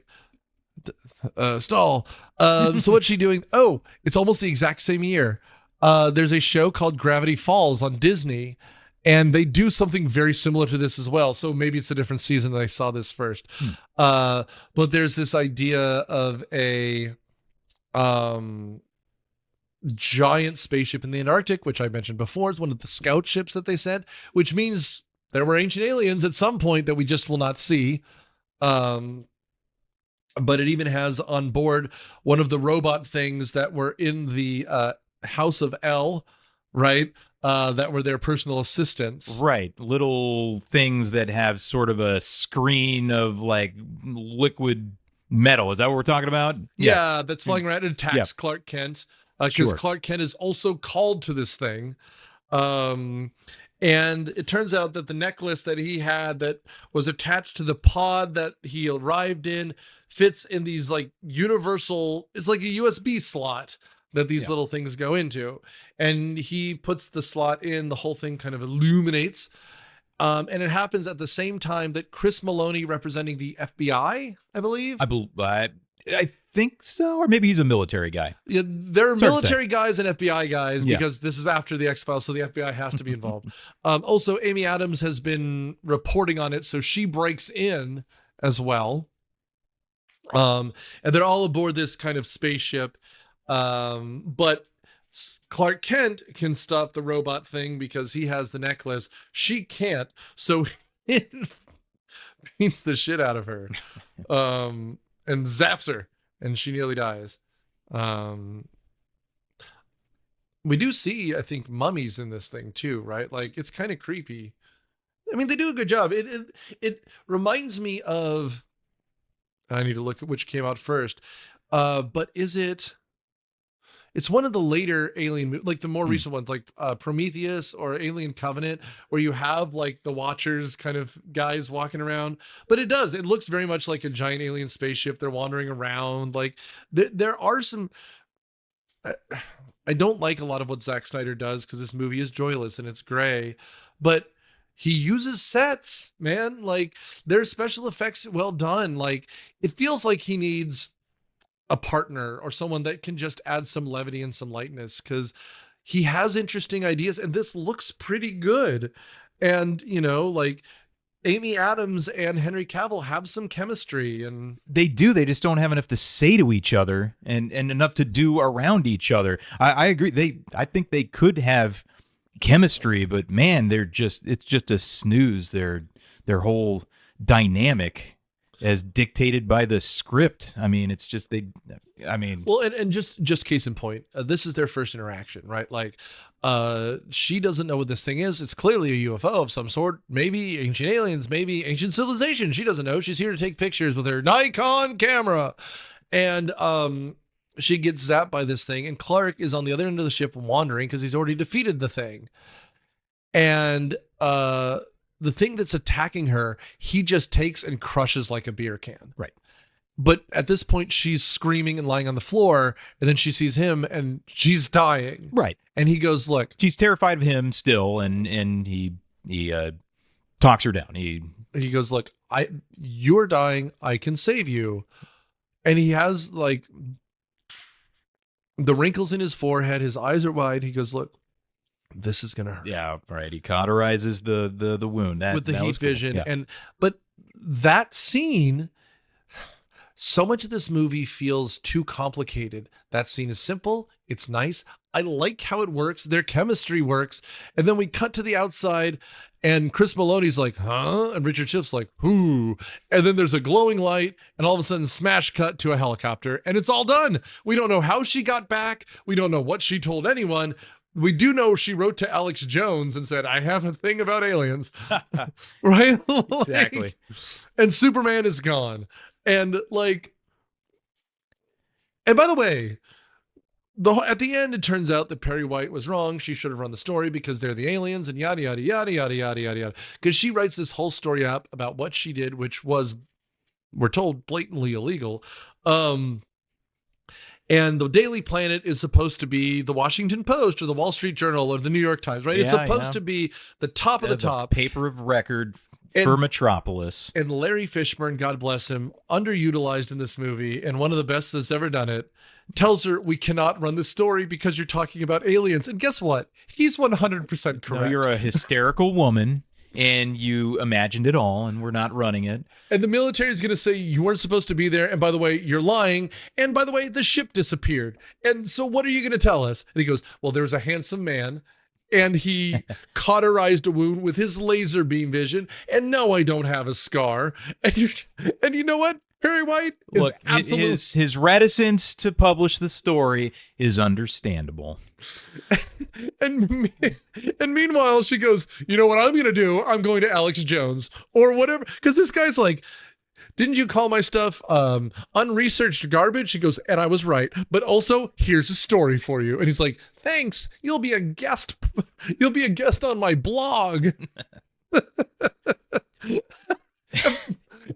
Stall. So what's she doing? Oh, it's almost the exact same year. There's a show called Gravity Falls on Disney. And they do something very similar to this as well. So maybe it's a different season that I saw this first. But there's this idea of a giant spaceship in the Antarctic, which I mentioned before. It's one of the scout ships that they sent, which means there were ancient aliens at some point that we just will not see. But it even has on board one of the robot things that were in the House of L, right? That were their personal assistants. Right. Little things that have sort of a screen of like liquid metal. Is that what we're talking about? Yeah, that's flying around and attacks Clark Kent. Because Clark Kent is also called to this thing. And it turns out that the necklace that he had that was attached to the pod that he arrived in fits in these like universal, it's like a USB slot that these little things go into. And he puts the slot in, the whole thing kind of illuminates. And it happens at the same time that Chris Meloni, representing the FBI, I believe. I think so, or maybe he's a military guy. Yeah, there are military guys and FBI guys because this is after the X-Files, so the FBI has to be involved. Also, Amy Adams has been reporting on it, so she breaks in as well. And they're all aboard this kind of spaceship. But Clark Kent can stop the robot thing because he has the necklace. She can't, so it beats the shit out of her, and zaps her, and she nearly dies. We do see, I think, mummies in this thing too, right? Like, it's kind of creepy. I mean, they do a good job. It reminds me of, I need to look at which came out first, but is it? It's one of the later Alien, like the more recent ones, like Prometheus or Alien Covenant, where you have like the Watchers kind of guys walking around. But it looks very much like a giant alien spaceship. They're wandering around. Like there are some, I don't like a lot of what Zack Snyder does because this movie is joyless and it's gray, but he uses sets, man. Like, there's special effects well done. Like, it feels like he needs a partner or someone that can just add some levity and some lightness, because he has interesting ideas and this looks pretty good. And, you know, like, Amy Adams and Henry Cavill have some chemistry, and They do. They just don't have enough to say to each other and enough to do around each other. I agree. I think they could have chemistry, but man, it's just a snooze. Their whole dynamic as dictated by the script. I mean, it's just well, and just case in point, this is their first interaction, right? Like, she doesn't know what this thing is. It's clearly a UFO of some sort, maybe ancient aliens, maybe ancient civilization. She doesn't know. She's here to take pictures with her Nikon camera, and she gets zapped by this thing, and Clark is on the other end of the ship wandering because he's already defeated the thing, and the thing that's attacking her, he just takes and crushes like a beer can. Right. But at this point, she's screaming and lying on the floor, and then she sees him, and she's dying. Right. And he goes, "Look." She's terrified of him still, and he talks her down. He goes, "Look, you're dying. I can save you." And he has like the wrinkles in his forehead. His eyes are wide. He goes, "Look, this is gonna hurt." Yeah, right. He cauterizes the wound With the that heat was cool. vision, Yeah. But that scene. So much of this movie feels too complicated. That scene is simple. It's nice. I like how it works. Their chemistry works. And then we cut to the outside and Chris Meloni's like, "Huh?" And Richard Schiff's like, "Who?" And then there's a glowing light and all of a sudden smash cut to a helicopter and it's all done. We don't know how she got back. We don't know what she told anyone. We do know she wrote to Alex Jones and said, "I have a thing about aliens." Right? Exactly. And Superman is gone. And like, and by the way, at the end, it turns out that Perry White was wrong. She should have run the story because they're the aliens and yada, yada, yada, yada, yada, yada, yada. Because she writes this whole story up about what she did, which was, we're told, blatantly illegal. And the Daily Planet is supposed to be the Washington Post or the Wall Street Journal or the New York Times, right? It's supposed to be the top of the top. Paper of record for Metropolis. And Larry Fishburne, God bless him, underutilized in this movie, and one of the best that's ever done it, tells her, "We cannot run this story because you're talking about aliens." And guess what? He's 100% correct. No, you're a hysterical woman, and you imagined it all, and we're not running it. And the military is going to say, "You weren't supposed to be there. And by the way, you're lying. And by the way, the ship disappeared. And so what are you going to tell us?" And he goes, "Well, there's a handsome man, and he cauterized a wound with his laser beam vision. And no, I don't have a scar." And you know what? Perry White is Look, absolutely... his reticence to publish the story is understandable. And meanwhile, she goes, "You know what I'm going to do? I'm going to Alex Jones or whatever." Because this guy's like, "Didn't you call my stuff unresearched garbage?" She goes, "And I was right. But also, here's a story for you." And he's like, "Thanks. You'll be a guest. You'll be a guest on my blog."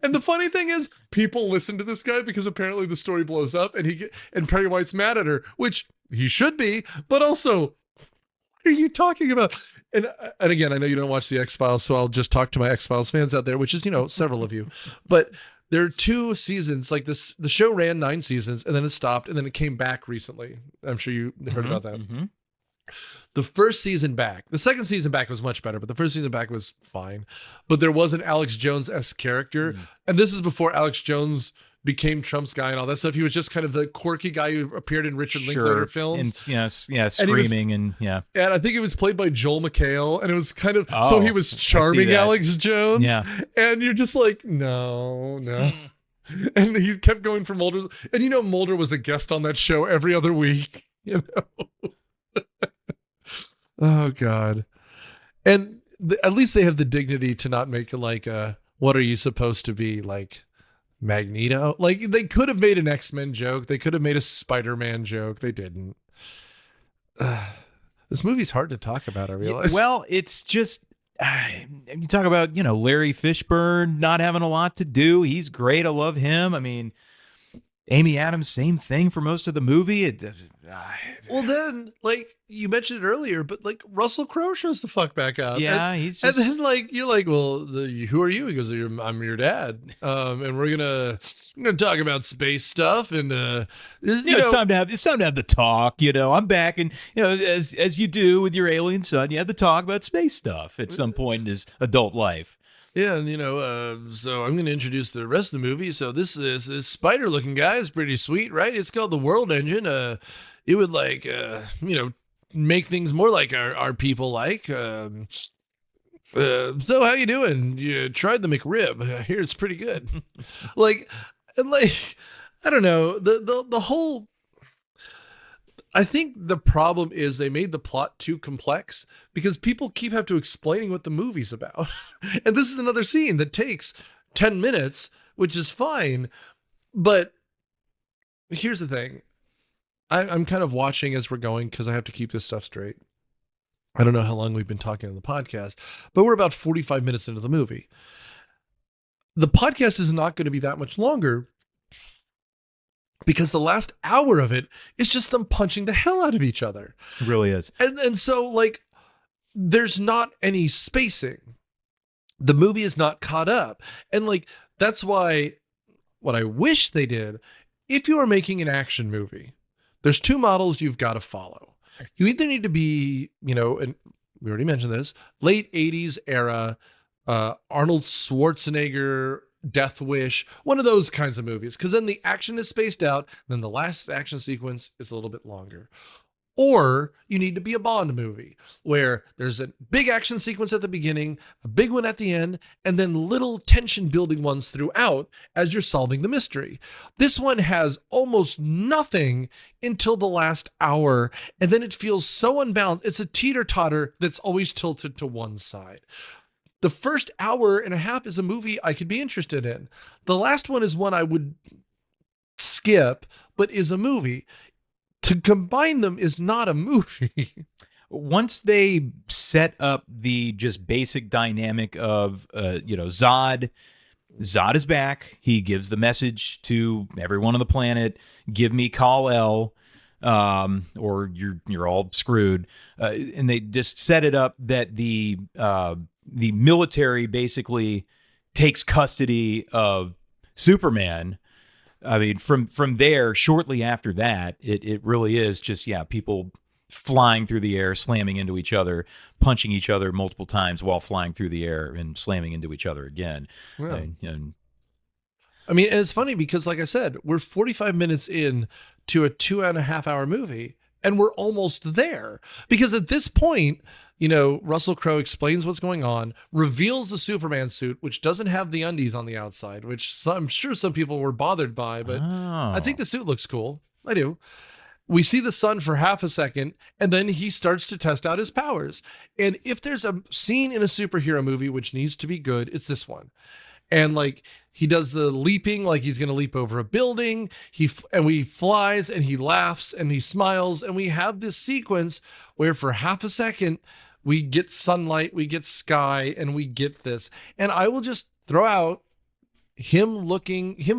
And the funny thing is, people listen to this guy because apparently the story blows up, and Perry White's mad at her, which he should be. But also, what are you talking about? And again, I know you don't watch the X-Files, so I'll just talk to my X-Files fans out there, which is, several of you. But there are 2 seasons like this. The show ran 9 seasons, and then it stopped, and then it came back recently. I'm sure you heard about that. Mm-hmm. The first season back, the second season back was much better, but the first season back was fine. But there was an Alex Jones-esque character. And this is before Alex Jones became Trump's guy and all that stuff. He was just kind of the quirky guy who appeared in Richard Linklater films. And, screaming and And I think it was played by Joel McHale, and it was kind of, so he was charming Alex Jones. Yeah. And you're just like, no. And he kept going for Mulder. And Mulder was a guest on that show every other week, Oh God. And at least they have the dignity to not make like what are you supposed to be, like Magneto? Like they could have made an X-Men joke. They could have made a Spider-Man joke. They didn't. This movie's hard to talk about, I realize. Well, it's just you talk about, Larry Fishburne not having a lot to do. He's great. I love him. I mean, Amy Adams, same thing for most of the movie. Well, then, like you mentioned it earlier, but like Russell Crowe shows the fuck back up. Yeah, he's just... And then like you're like, "Well, who are you?" He goes, "I'm your dad, and we're gonna talk about space stuff." And it's time to have the talk. I'm back, and as you do with your alien son, you have the talk about space stuff at some point in his adult life. Yeah, and so I'm going to introduce the rest of the movie. So this spider-looking guy is pretty sweet, right? It's called the World Engine. It would make things more like our people like. So how you doing? You tried the McRib? I hear it's pretty good. I don't know, the whole. I think the problem is they made the plot too complex because people keep having to explaining what the movie's about. And this is another scene that takes 10 minutes, which is fine. But here's the thing. I'm kind of watching as we're going because I have to keep this stuff straight. I don't know how long we've been talking on the podcast, but we're about 45 minutes into the movie. The podcast is not going to be that much longer because the last hour of it is just them punching the hell out of each other. It really is. And so there's not any spacing. The movie is not caught up. And that's why what I wish they did, if you are making an action movie, there's two models you've got to follow. You either need to be, and we already mentioned this, late 80s era, Arnold Schwarzenegger, Death Wish, one of those kinds of movies, because then the action is spaced out, then the last action sequence is a little bit longer. Or you need to be a Bond movie where there's a big action sequence at the beginning, a big one at the end, and then little tension building ones throughout as you're solving the mystery. This one has almost nothing until the last hour, and then it feels so unbalanced. It's a teeter-totter that's always tilted to one side. The first hour and a half is a movie I could be interested in. The last one is one I would skip, but is a movie. To combine them is not a movie. Once they set up the just basic dynamic of, Zod is back. He gives the message to everyone on the planet, give me Kal-El, or you're all screwed. And they just set it up that the military basically takes custody of Superman. I mean, from there, shortly after that, it really is just, people flying through the air, slamming into each other, punching each other multiple times while flying through the air and slamming into each other again. Yeah. And and it's funny because, like I said, we're 45 minutes in to a 2.5 hour movie, and we're almost there. Because at this point, Russell Crowe explains what's going on, reveals the Superman suit, which doesn't have the undies on the outside, which I'm sure some people were bothered by, but I think the suit looks cool. I do. We see the sun for half a second, and then he starts to test out his powers. And if there's a scene in a superhero movie which needs to be good, it's this one. And he does the leaping, like he's going to leap over a building. He flies and he laughs and he smiles. And we have this sequence where for half a second, we get sunlight, we get sky, and we get this. And I will just throw out him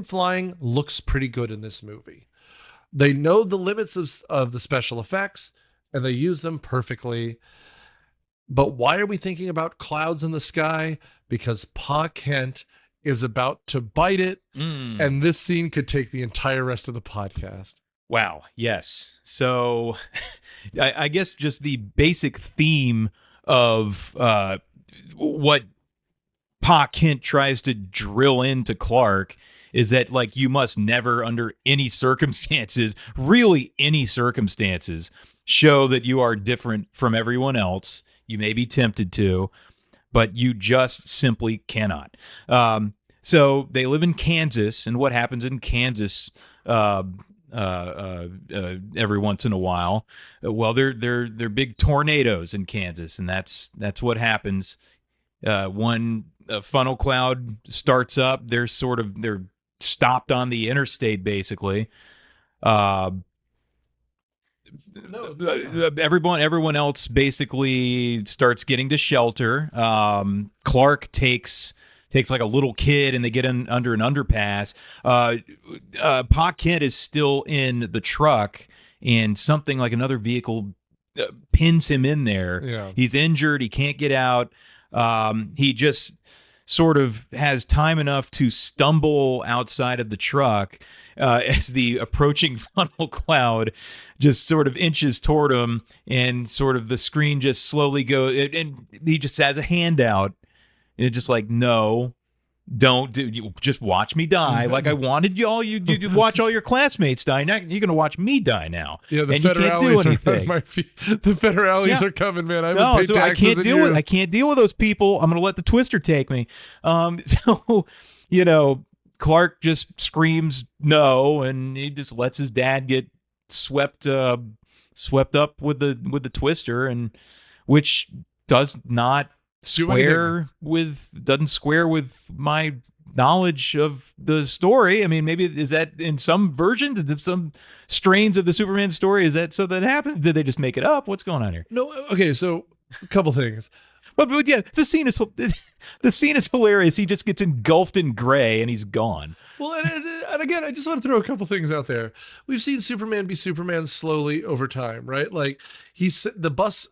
flying looks pretty good in this movie. They know the limits of the special effects and they use them perfectly. But why are we thinking about clouds in the sky? Because Pa Kent is about to bite it. And this scene could take the entire rest of the podcast. Wow. Yes. So I guess just the basic theme of what Pa Kent tries to drill into Clark is that you must never under any circumstances, really any circumstances, show that you are different from everyone else. You may be tempted to, but you just simply cannot. So they live in Kansas, and what happens in Kansas every once in a while? Well, they're big tornadoes in Kansas, and that's what happens. When a funnel cloud starts up, they're stopped on the interstate, basically. Everyone else basically starts getting to shelter. Clark takes like a little kid and they get in under an underpass. Pa Kent is still in the truck and something like another vehicle pins him in there. Yeah. He's injured. He can't get out. He just sort of has time enough to stumble outside of the truck as the approaching funnel cloud just sort of inches toward him, and sort of the screen just slowly goes, and he just has a hand out It's just like, no, don't do. You just watch me die. Like I wanted you to watch all your classmates die. Now you're going to watch me die now. Yeah, the and you can't do federales anything. The federales are coming, man. I haven't paid so taxes I can't deal with those people. I'm going to let the Twister take me. So, Clark just screams no, and he just lets his dad get swept up with the Twister, and which doesn't square with my knowledge of the story. I mean, maybe is that in some versions, some strains of the Superman story? Is that so that happened? Did they just make it up? What's going on here? No. Okay, so a couple things. But yeah, the scene is hilarious. He just gets engulfed in gray and he's gone. Well, and again, I just want to throw a couple things out there. We've seen Superman be Superman slowly over time, right? Like the bus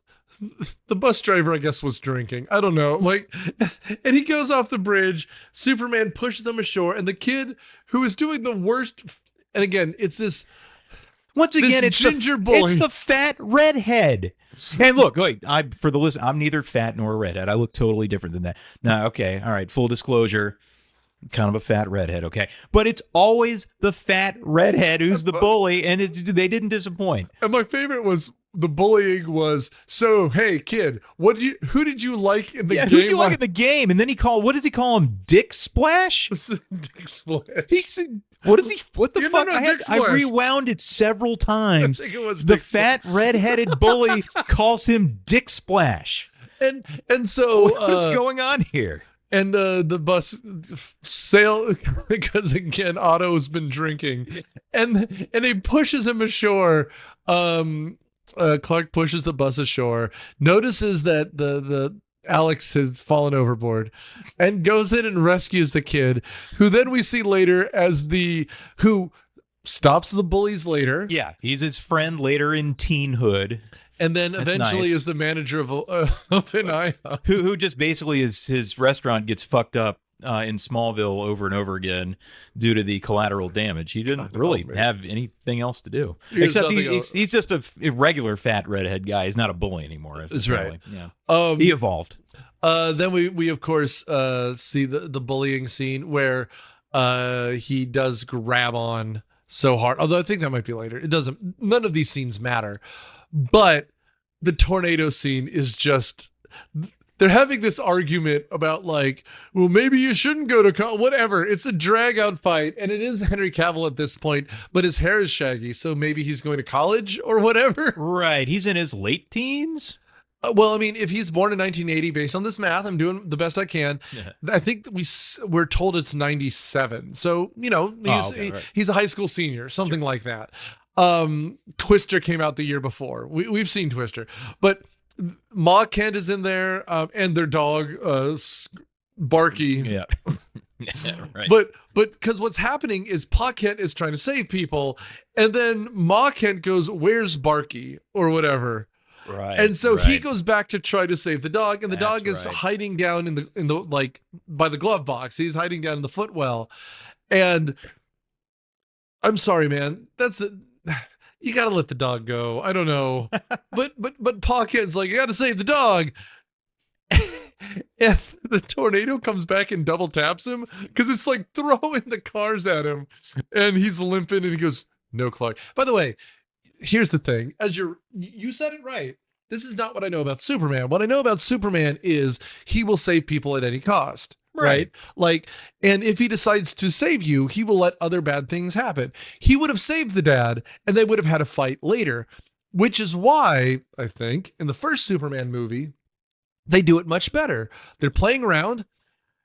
driver, I guess, was drinking. I don't know. Like, and he goes off the bridge. Superman pushes them ashore, and the kid who is doing the worst. And again, it's this. Once again, it's ginger bully. It's the fat redhead. And look, for the list, I'm neither fat nor a redhead. I look totally different than that. No, okay, all right. Full disclosure, kind of a fat redhead. Okay, but it's always the fat redhead who's the bully, and they didn't disappoint. And my favorite was the bullying was, so hey kid, who did you like in the game? Who did you like in the game? And then what does he call him? Dick Splash? Dick Splash. What the fuck? No, I rewound it several times. I think it was the Dick fat redheaded bully calls him Dick Splash. And so what is going on here? And the bus sail because again Otto's been drinking, and he pushes him ashore. Clark pushes the bus ashore, notices that the Alex has fallen overboard, and goes in and rescues the kid, who then we see later as who stops the bullies later. Yeah, he's his friend later in teenhood. And then eventually is the manager of an who just basically his restaurant gets fucked up in Smallville over and over again due to the collateral damage. He didn't really have anything else to do. Except he's just a irregular fat redhead guy. He's not a bully anymore. That's right. Yeah. He evolved. Then we of course see the bullying scene where he does grab on so hard. Although I think that might be later. None of these scenes matter. But the tornado scene is just, they're having this argument about like, well, maybe you shouldn't go to college, whatever. It's a drag out fight. And it is Henry Cavill at this point, but his hair is shaggy. So maybe he's going to college or whatever. Right. He's in his late teens. Well, I mean, if he's born in 1980, based on this math, I'm doing the best I can. Yeah. I think we're told it's 97. So, he's a high school senior, something like that. Twister came out the year before. We've seen Twister, but Ma Kent is in there, and their dog, Barky. Yeah. Right. But because what's happening is Pa Kent is trying to save people, and then Ma Kent goes, "Where's Barky?" or whatever. Right. And so he goes back to try to save the dog, and the That's dog is right. hiding down in the like by the glove box. He's hiding down in the footwell, and I'm sorry, man. You gotta let the dog go. I don't know, but Pa Kent's like, you gotta save the dog. If the tornado comes back and double taps him, because it's like throwing the cars at him, and he's limping, and he goes, "No, Clark." By the way, here's the thing: you said it right. This is not what I know about Superman. What I know about Superman is he will save people at any cost. Right. Like, and if he decides to save you, he will let other bad things happen. He would have saved the dad, and they would have had a fight later, which is why I think in the first Superman movie, they do it much better. They're playing around,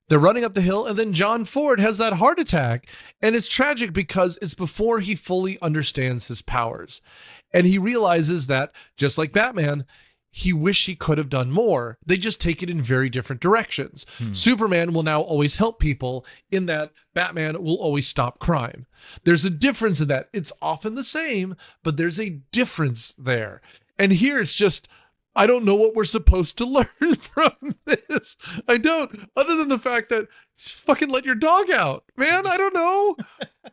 they're running up the hill, and then John Ford has that heart attack. And it's tragic because it's before he fully understands his powers. And he realizes that, just like Batman, he wished he could have done more. They just take it in very different directions. Superman will now always help people, in that Batman will always stop crime. There's a difference in that. It's often the same, but there's a difference there. And here it's just, I don't know what we're supposed to learn from this. I don't, other than the fact that fucking let your dog out, man. I don't know.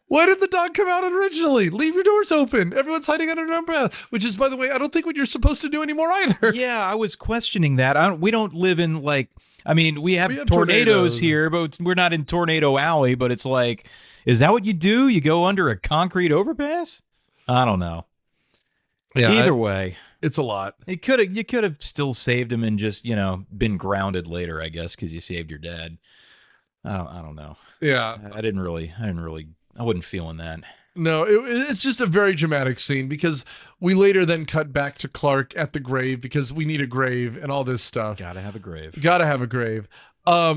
Why did the dog come out originally? Leave your doors open. Everyone's hiding under an umbrella, which is, by the way, I don't think what you're supposed to do anymore either. Yeah, I was questioning that. We don't live in I mean, we have tornadoes here, but we're not in Tornado Alley. But it's like, is that what you do? You go under a concrete overpass? I don't know. Yeah. Either way, it's a lot. You could have still saved him and just, been grounded later, I guess, because you saved your dad. I don't know. Yeah. I wasn't feeling that. No, it's just a very dramatic scene because we later then cut back to Clark at the grave because we need a grave and all this stuff. Gotta have a grave. But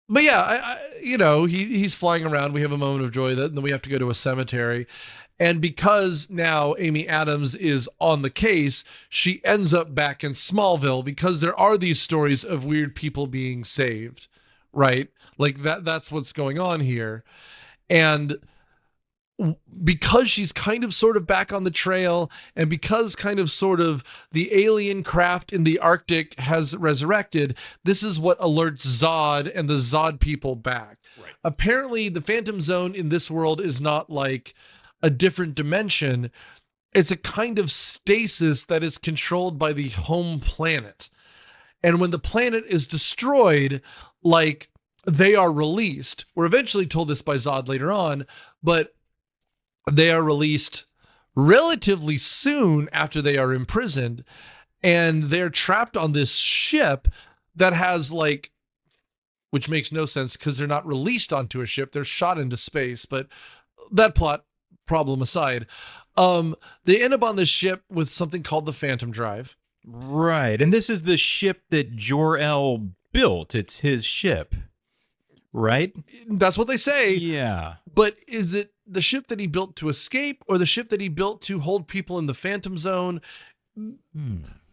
yeah, he's flying around. We have a moment of joy. Then we have to go to a cemetery. And because now Amy Adams is on the case, she ends up back in Smallville because there are these stories of weird people being saved, right? Like that's what's going on here. And because she's kind of sort of back on the trail, and because kind of sort of the alien craft in the Arctic has resurrected, this is what alerts Zod and the Zod people back. Right. Apparently, the Phantom Zone in this world is not like a different dimension. It's a kind of stasis that is controlled by the home planet. And when the planet is destroyed, like, they are released. We're eventually told this by Zod later on, but they are released relatively soon after they are imprisoned, and they're trapped on this ship that has which makes no sense because they're not released onto a ship. They're shot into space, but that plot problem aside, they end up on this ship with something called the Phantom Drive. Right. And this is the ship that Jor-El built. It's his ship, right? That's what they say. Yeah. But is it the ship that he built to escape or the ship that he built to hold people in the Phantom Zone?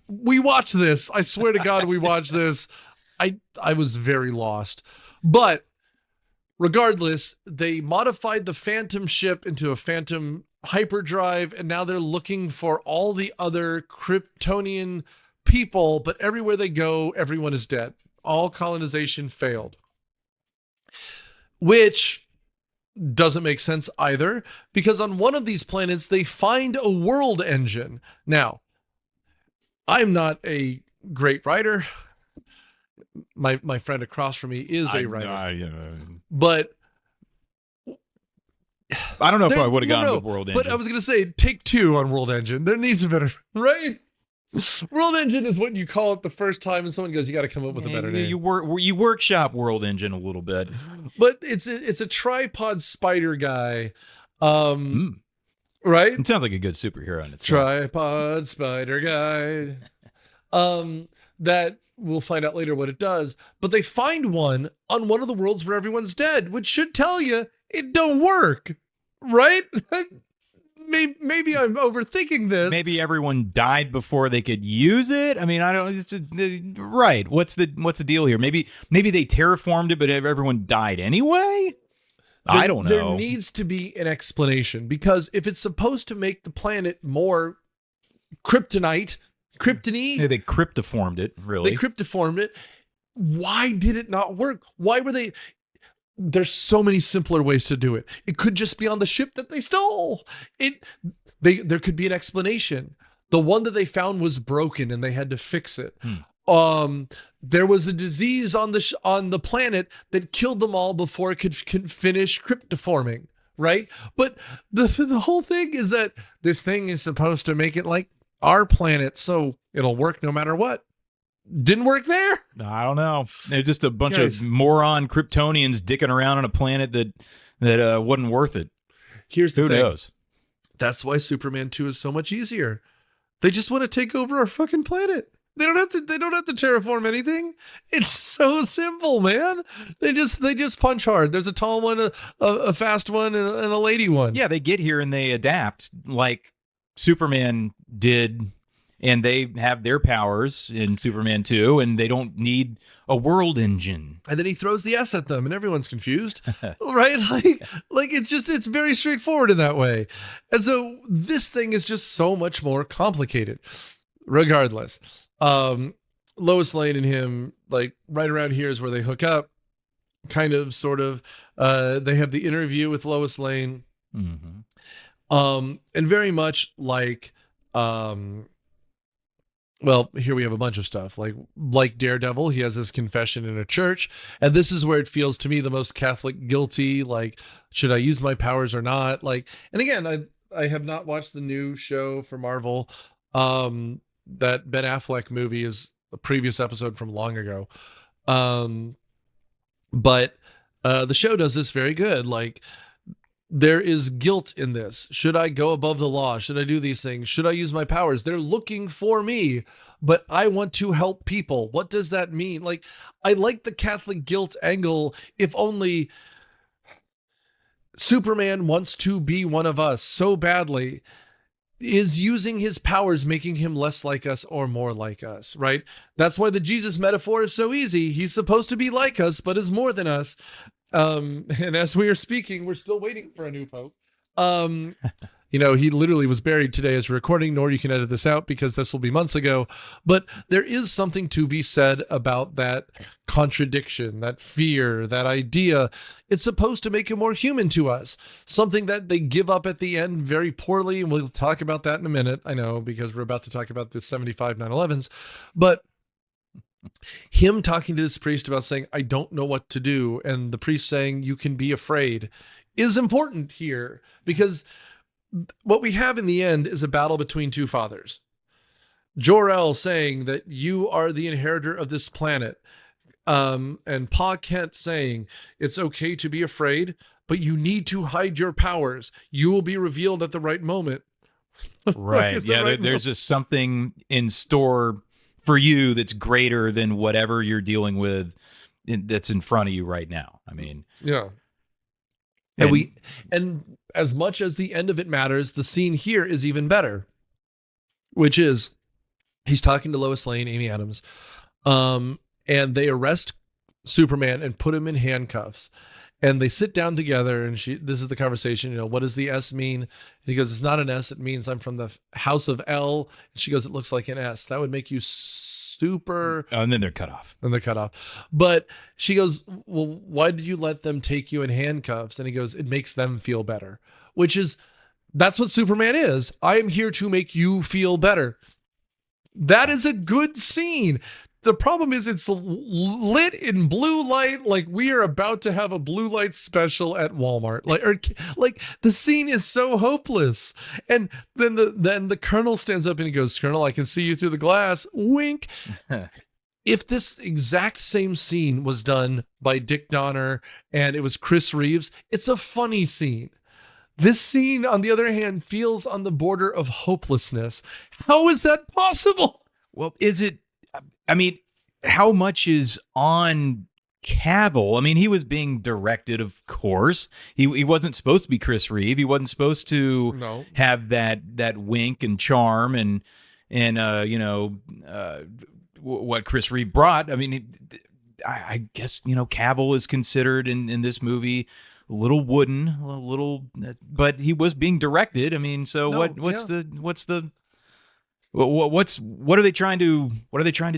We watched this. I swear to God, we watched this. I was very lost. But regardless, they modified the Phantom ship into a Phantom hyperdrive, and now they're looking for all the other Kryptonian people, but everywhere they go, everyone is dead. All colonization failed. Which doesn't make sense either, because on one of these planets, they find a world engine. Now, I'm not a great writer. My friend across from me is a writer. But I don't know if I would have gone with World Engine. But I was going to say, take two on World Engine. There needs a better, right? World Engine is what you call it the first time, and someone goes, "You got to come up with a better name." You workshop World Engine a little bit, but it's a tripod spider guy, right? It sounds like a good superhero in itself. Tripod spider guy, that we'll find out later what it does. But they find one on one of the worlds where everyone's dead, which should tell you it don't work, right? Maybe I'm overthinking this. Maybe everyone died before they could use it. I mean, I don't. Right. What's the deal here? Maybe they terraformed it, but everyone died anyway. I don't know. There needs to be an explanation, because if it's supposed to make the planet more kryptonite, yeah, they cryptoformed it. Really, they cryptoformed it. Why did it not work? Why were they? There's so many simpler ways to do it. It could just be on the ship that they stole. There could be an explanation. The one that they found was broken and they had to fix it. There was a disease on the planet that killed them all before it could finish cryptoforming, right? But the whole thing is that this thing is supposed to make it like our planet, so it'll work no matter what. Didn't work there. I don't know. It's just a bunch of moron Kryptonians dicking around on a planet that wasn't worth it. Here's the thing. Who knows? That's why Superman 2 is so much easier. They just want to take over our fucking planet. They don't have to terraform anything. It's so simple, man. They just punch hard. There's a tall one, a fast one, and a lady one. Yeah, they get here and they adapt like Superman did. And they have their powers in Superman 2, and they don't need a world engine. And then he throws the S at them, and everyone's confused, right? Like it's very straightforward in that way. And so this thing is just so much more complicated. Regardless, Lois Lane and him, like right around here is where they hook up. Kind of, sort of. They have the interview with Lois Lane, and very much like. Well, here we have a bunch of stuff like Daredevil. He has his confession in a church, and this is where it feels to me the most Catholic guilty. Like, should I use my powers or not? Like, and again, I have not watched the new show for Marvel. That Ben Affleck movie is a previous episode from long ago. But the show does this very good. Like, there is guilt in this. Should I go above the law? Should I do these things? Should I use my powers? They're looking for me, but I want to help people. What does that mean? Like, I like the Catholic guilt angle. If only Superman wants to be one of us so badly, is using his powers making him less like us or more like us, right? That's why the Jesus metaphor is so easy. He's supposed to be like us, but is more than us. And as we are speaking, we're still waiting for a new pope. He literally was buried today as we're recording, nor you can edit this out because this will be months ago. But there is something to be said about that contradiction, that fear, that idea. It's supposed to make him more human to us, something that they give up at the end very poorly. And we'll talk about that in a minute. I know, because we're about to talk about the 75 9/11s, but him talking to this priest about saying, I don't know what to do, and the priest saying, you can be afraid, is important here, because what we have in the end is a battle between two fathers. Jor-El saying that you are the inheritor of this planet, and Pa Kent saying it's okay to be afraid, but you need to hide your powers. You will be revealed at the right moment. Right. Yeah, there's just something in store for you that's greater than whatever you're dealing with that's in front of you right now. I mean, yeah. And as much as the end of it matters, the scene here is even better, which is he's talking to Lois Lane, Amy Adams, and they arrest Superman and put him in handcuffs. And they sit down together, and this is the conversation, what does the S mean? And he goes, it's not an S. It means I'm from the house of L. And she goes, it looks like an S. That would make you super. Oh, and then they're cut off. But she goes, well, why did you let them take you in handcuffs? And he goes, it makes them feel better, that's what Superman is. I am here to make you feel better. That is a good scene. The problem is it's lit in blue light, like we are about to have a blue light special at Walmart. Like the scene is so hopeless. And then the Colonel stands up and he goes, Colonel, I can see you through the glass. Wink. If this exact same scene was done by Dick Donner and it was Chris Reeves, it's a funny scene. This scene, on the other hand, feels on the border of hopelessness. How is that possible? Well, is it? I mean, how much is on Cavill? I mean, he was being directed, of course. He wasn't supposed to be Chris Reeve. He wasn't supposed to have that wink and charm and what Chris Reeve brought. I mean, I guess Cavill is considered in this movie a little wooden, but he was being directed. I mean, so what are they trying to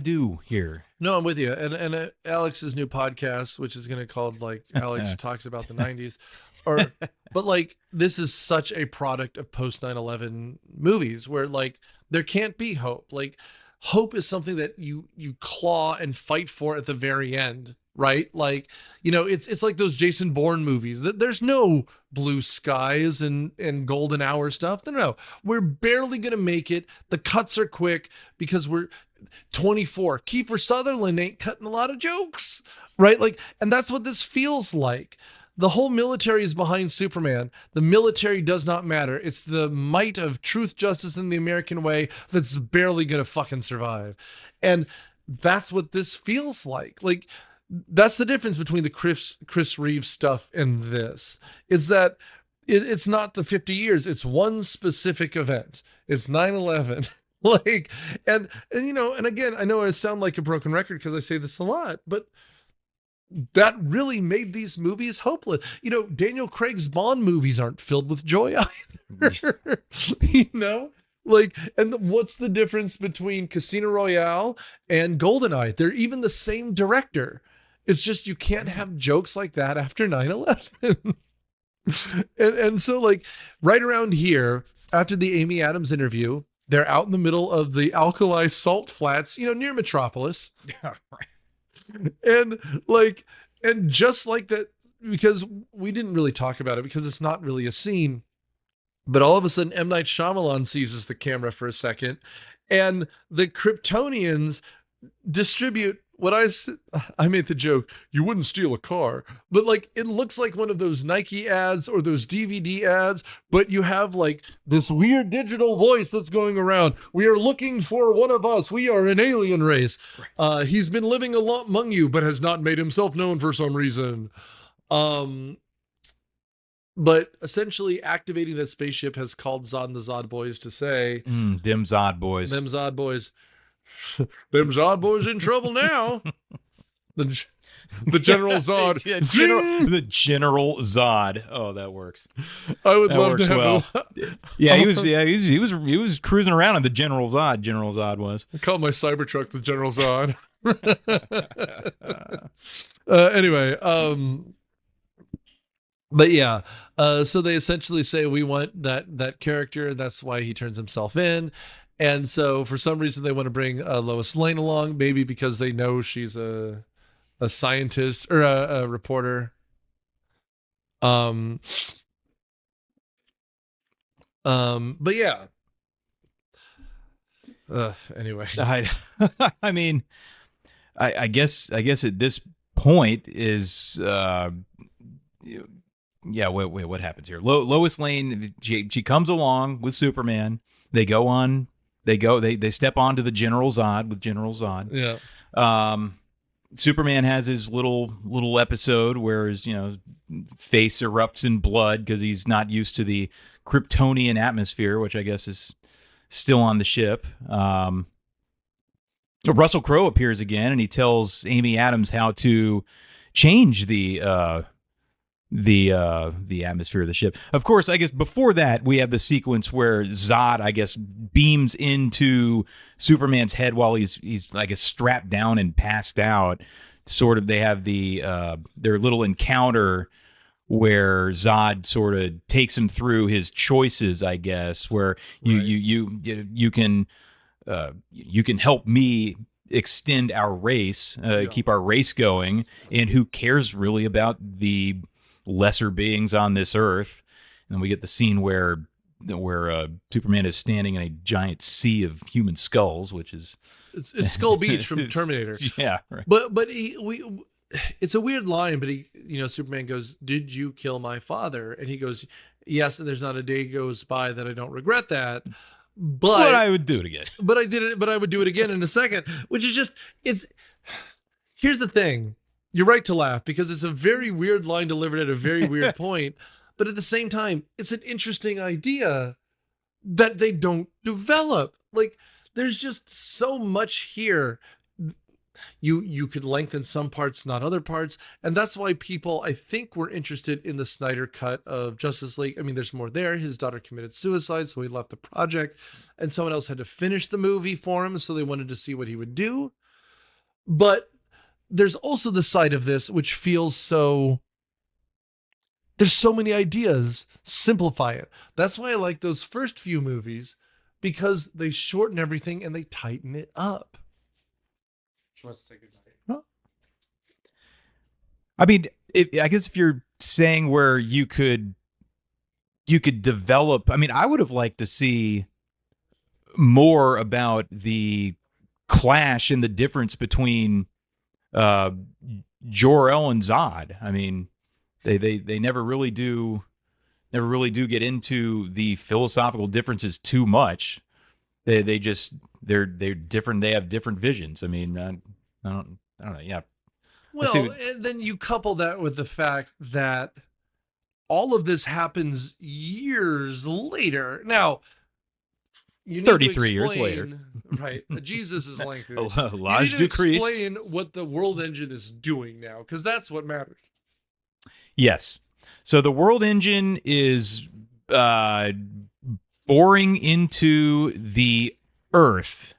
do here? No, I'm with you. And Alex's new podcast, which is going to called like Alex talks about the 90s, but like this is such a product of post 9/11 movies where like there can't be hope. Like hope is something that you claw and fight for at the very end. Right? Like, it's like those Jason Bourne movies. There's no blue skies and golden hour stuff. No. We're barely going to make it. The cuts are quick because we're 24. Kiefer Sutherland ain't cutting a lot of jokes. Right? Like, and that's what this feels like. The whole military is behind Superman. The military does not matter. It's the might of truth, justice, and the American way that's barely going to fucking survive. And that's what this feels like. Like, that's the difference between the Chris Reeves stuff and this. Is that it's not the 50 years. It's one specific event. It's 9/11. Like, and again, I know I sound like a broken record because I say this a lot, but that really made these movies hopeless. Daniel Craig's Bond movies aren't filled with joy either. Like, and what's the difference between Casino Royale and GoldenEye? They're even the same director. It's just you can't have jokes like that after 9/11. and so like right around here, after the Amy Adams interview, They're out in the middle of the alkali salt flats, near Metropolis. Yeah, right. And just like that, because we didn't really talk about it because it's not really a scene, but all of a sudden M. Night Shyamalan seizes the camera for a second, and the Kryptonians distribute what I made the joke, you wouldn't steal a car, but like it looks like one of those Nike ads or those DVD ads, but you have like this weird digital voice that's going around. We are looking for one of us. We are an alien race. He's been living among you, but has not made himself known for some reason. But essentially activating that spaceship has called Zod and the Zod boys to say, Them Zod boys. them Zod boys. Them Zod boys in trouble now. The General Zod. The General Zod. Oh, that works. I would That love to works have well. He was cruising around in the General Zod. General Zod was. I call my Cybertruck the General Zod. Anyway, but yeah, so they essentially say we want that character. That's why he turns himself in. And so for some reason they want to bring Lois Lane along, maybe because they know she's a scientist or a reporter. But yeah. Anyway, I mean, I guess at this point is yeah. Wait, what happens here? Lois Lane, she comes along with Superman. They step onto the General Zod with General Zod. yeah. Superman has his little episode where his face erupts in blood because he's not used to the Kryptonian atmosphere, which I guess is still on the ship. So Russell Crowe appears again, and he tells Amy Adams how to change the atmosphere of the ship. Of course, I guess before that, we have the sequence where Zod, I guess, beams into Superman's head while he's I guess strapped down and passed out. Sort of, they have their little encounter where Zod sort of takes him through his choices, I guess, where you can help me extend our race, keep our race going, and who cares really about the lesser beings on this earth. And then we get the scene where Superman is standing in a giant sea of human skulls, which is it's Skull Beach from Terminator. Yeah, right. But it's a weird line, but Superman goes, "Did you kill my father?" And he goes, "Yes." And there's not a day goes by that I don't regret that. But I would do it again. But I did it. But I would do it again in a second. Which is just here's the thing. You're right to laugh because it's a very weird line delivered at a very weird point. But at the same time, it's an interesting idea that they don't develop. Like, there's just so much here. You could lengthen some parts, not other parts. And that's why people, I think, were interested in the Snyder cut of Justice League. I mean, there's more there. His daughter committed suicide, so he left the project. And someone else had to finish the movie for him, so they wanted to see what he would do. But there's also the side of this which feels so, there's so many ideas. Simplify it. That's why I like those first few movies, because they shorten everything and they tighten it up. She wants to say good night. I mean, I guess if you're saying where you could develop, I mean, I would have liked to see more about the clash and the difference between Jor-El and Zod. I mean, they never really do get into the philosophical differences too much. They're different. They have different visions. I mean, I don't know. Yeah. Well, and then you couple that with the fact that all of this happens years later. Now, you need 33 years later. Right. Jesus is lengthy. L'Age you need to du Christ. explain what the world engine is doing now, because that's what matters. Yes. So the world engine is boring into the Earth.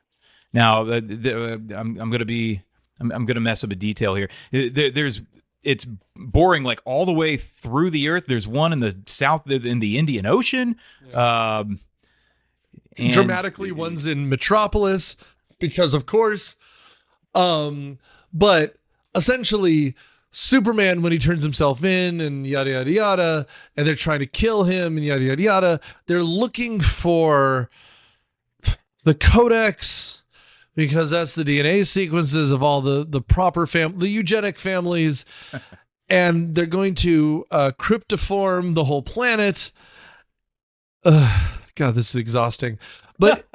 Now, I'm going to mess up a detail here. It's boring like all the way through the Earth. There's one in the south, in the Indian Ocean. Yeah. And dramatically, one's in Metropolis because, of course. But essentially, Superman, when he turns himself in and yada, yada, yada, and they're trying to kill him and yada, yada, yada, they're looking for the codex because that's the DNA sequences of all the proper the eugenic families. And they're going to cryptoform the whole planet. God, this is exhausting. But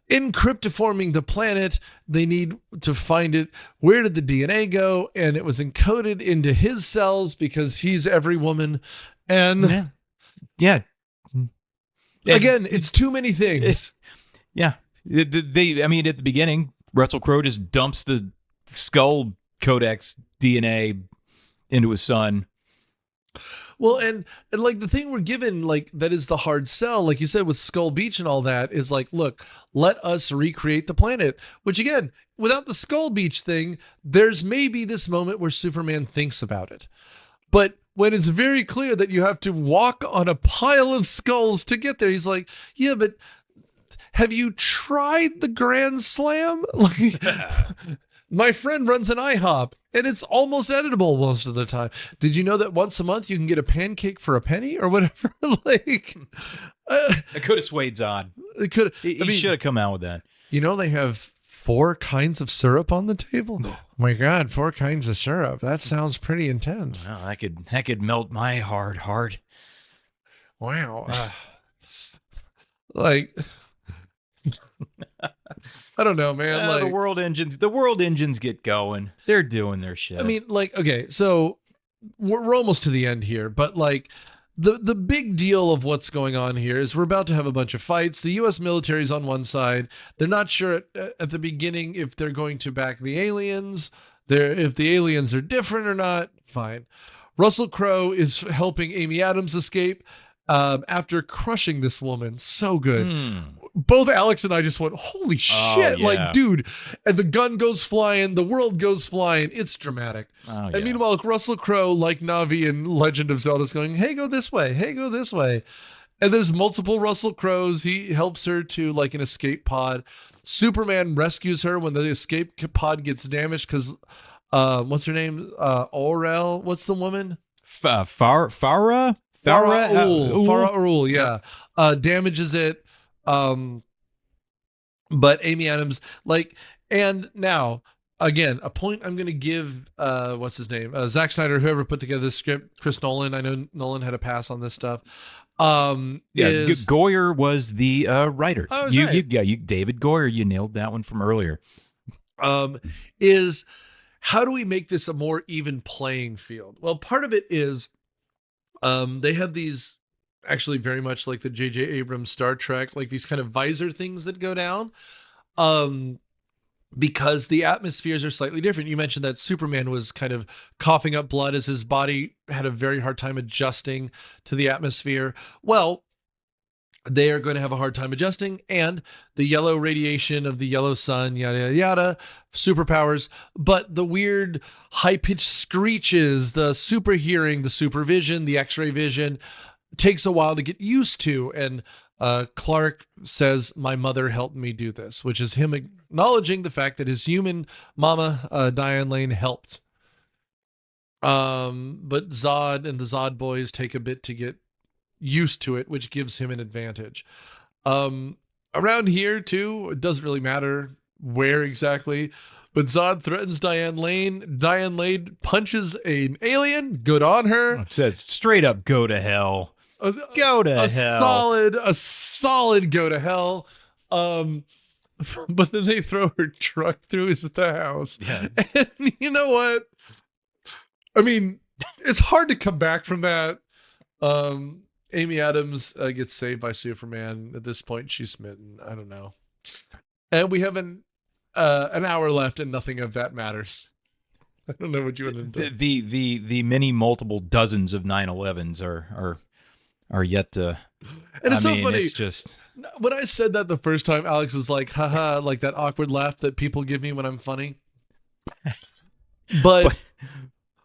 in cryptoforming the planet, they need to find it. Where did the DNA go? And it was encoded into his cells because he's every woman. And yeah. Again, it's too many things. Yeah. I mean, at the beginning, Russell Crowe just dumps the skull codex DNA into his son. Well, and like the thing we're given, like that is the hard sell, like you said with Skull Beach and all that, is like, look, let us recreate the planet. Which again, without the Skull Beach thing, there's maybe this moment where Superman thinks about it. But when it's very clear that you have to walk on a pile of skulls to get there, he's like, yeah, but have you tried the Grand Slam? Like, my friend runs an IHOP, and it's almost editable most of the time. Did you know that once a month you can get a pancake for a penny or whatever? Like, It could have swayed Zod. it could. He should have come out with that. You know, they have 4 kinds of syrup on the table. Oh my God, 4 kinds of syrup. That sounds pretty intense. Well, that could melt my hard heart. Wow. Like, I don't know, man. Like, the world engines get going. They're doing their shit. I mean, like, okay, so we're almost to the end here, but like the big deal of what's going on here is we're about to have a bunch of fights. The U.S. military's on one side. They're not sure at the beginning if they're going to back the aliens. If the aliens are different or not, fine. Russell Crowe is helping Amy Adams escape after crushing this woman. So good. Both Alex and I just went, holy shit. Yeah. Like, dude, and the gun goes flying, the world goes flying. It's dramatic. Oh, And meanwhile, Russell Crowe, like Navi in Legend of Zelda, is going, hey, go this way. Hey, go this way. And there's multiple Russell Crowes. He helps her to like an escape pod. Superman rescues her when the escape pod gets damaged because, what's her name? Orel. What's the woman? Farah Ul, yeah. Damages it. But Amy Adams, like, and now again, a point I'm going to give, what's his name? Zack Snyder, whoever put together the script, Chris Nolan. I know Nolan had a pass on this stuff. Goyer was the writer. Oh, right. David Goyer, you nailed that one from earlier. Is how do we make this a more even playing field? Well, part of it is, they have these, actually very much like the J.J. Abrams Star Trek, like these kind of visor things that go down, because the atmospheres are slightly different. You mentioned that Superman was kind of coughing up blood as his body had a very hard time adjusting to the atmosphere. Well, they are going to have a hard time adjusting, and the yellow radiation of the yellow sun, yada, yada, yada, superpowers, but the weird high-pitched screeches, the super hearing, the supervision, the x-ray vision, takes a while to get used to. And Clark says, my mother helped me do this, which is him acknowledging the fact that his human mama, Diane Lane, helped. But Zod and the Zod boys take a bit to get used to it, which gives him an advantage. Around here too, it doesn't really matter where exactly, but Zod threatens Diane Lane. Diane Lane punches an alien. Good on her. It says straight up, go to hell. Go to hell. A solid go to hell. But then they throw her truck through the house. Yeah. And you know what? I mean, it's hard to come back from that. Amy Adams gets saved by Superman. At this point, she's smitten. I don't know. And we have an hour left, and nothing of that matters. I don't know what you want to do. The many multiple dozens of 9/11s are yet to. And it's so funny. It's just when I said that the first time, Alex was like, haha, like that awkward laugh that people give me when I'm funny. But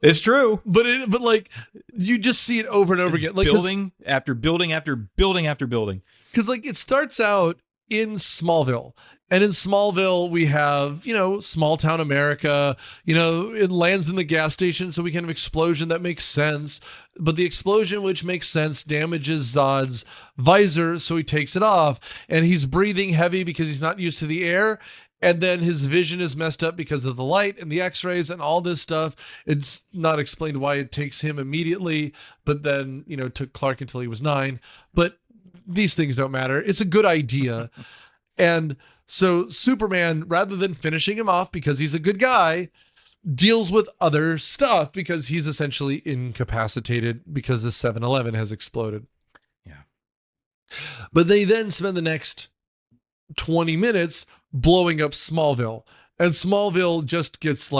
it's true. But like you just see it over and over again. Like building after building after building after building. Because like it starts out in Smallville. And in Smallville, we have, small town America, it lands in the gas station. So we can have explosion that makes sense. But the explosion, which makes sense, damages Zod's visor. So he takes it off and he's breathing heavy because he's not used to the air. And then his vision is messed up because of the light and the x-rays and all this stuff. It's not explained why it takes him immediately, but then, took Clark until he was 9. But these things don't matter. It's a good idea. And so Superman, rather than finishing him off because he's a good guy, deals with other stuff because he's essentially incapacitated because the 7-Eleven has exploded. Yeah. But they then spend the next 20 minutes blowing up Smallville. And Smallville just gets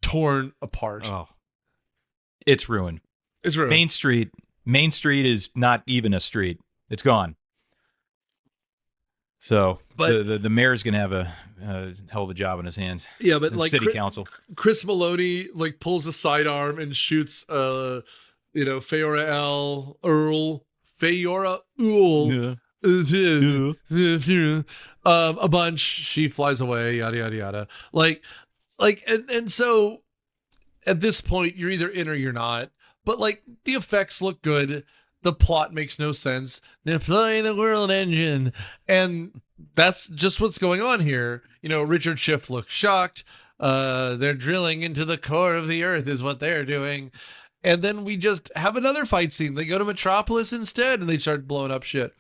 torn apart. Oh. It's ruined. It's ruined. Main Street is not even a street. It's gone. So but the mayor's gonna have a hell of a job on his hands. Yeah, but city council. Chris Meloni pulls a sidearm and shoots Fayora Ul a bunch. She flies away. Yada yada yada. And so at this point you're either in or you're not. But the effects look good. The plot makes no sense. Deploy the world engine. And that's just what's going on here. Richard Schiff looks shocked. They're drilling into the core of the earth is what they're doing. And then we just have another fight scene. They go to Metropolis instead and they start blowing up shit.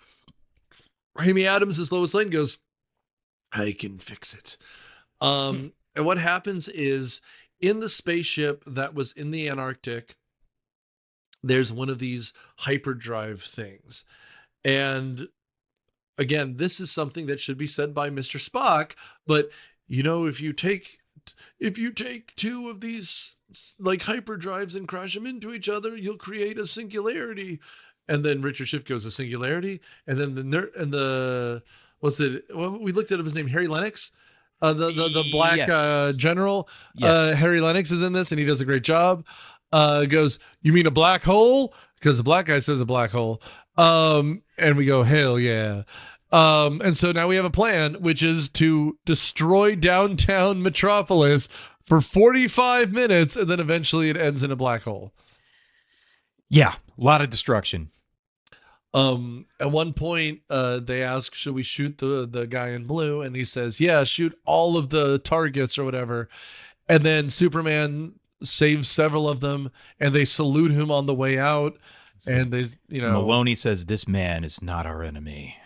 Amy Adams as Lois Lane goes, I can fix it. And what happens is in the spaceship that was in the Antarctic, there's one of these hyperdrive things. And again, this is something that should be said by Mr. Spock, but if you take 2 of these hyperdrives and crash them into each other, you'll create a singularity. And then Richard Schiff goes, a singularity. And then we looked at his name, Harry Lennix, the black yes. general. Yes. Harry Lennix is in this and he does a great job. Goes, you mean a black hole? Because the black guy says a black hole. And we go, hell yeah. And so now we have a plan, which is to destroy downtown Metropolis for 45 minutes, and then eventually it ends in a black hole. Yeah, a lot of destruction. At one point, they ask, should we shoot the guy in blue? And he says, yeah, shoot all of the targets or whatever. And then Superman saves several of them, and they salute him on the way out. And they, Meloni says, this man is not our enemy.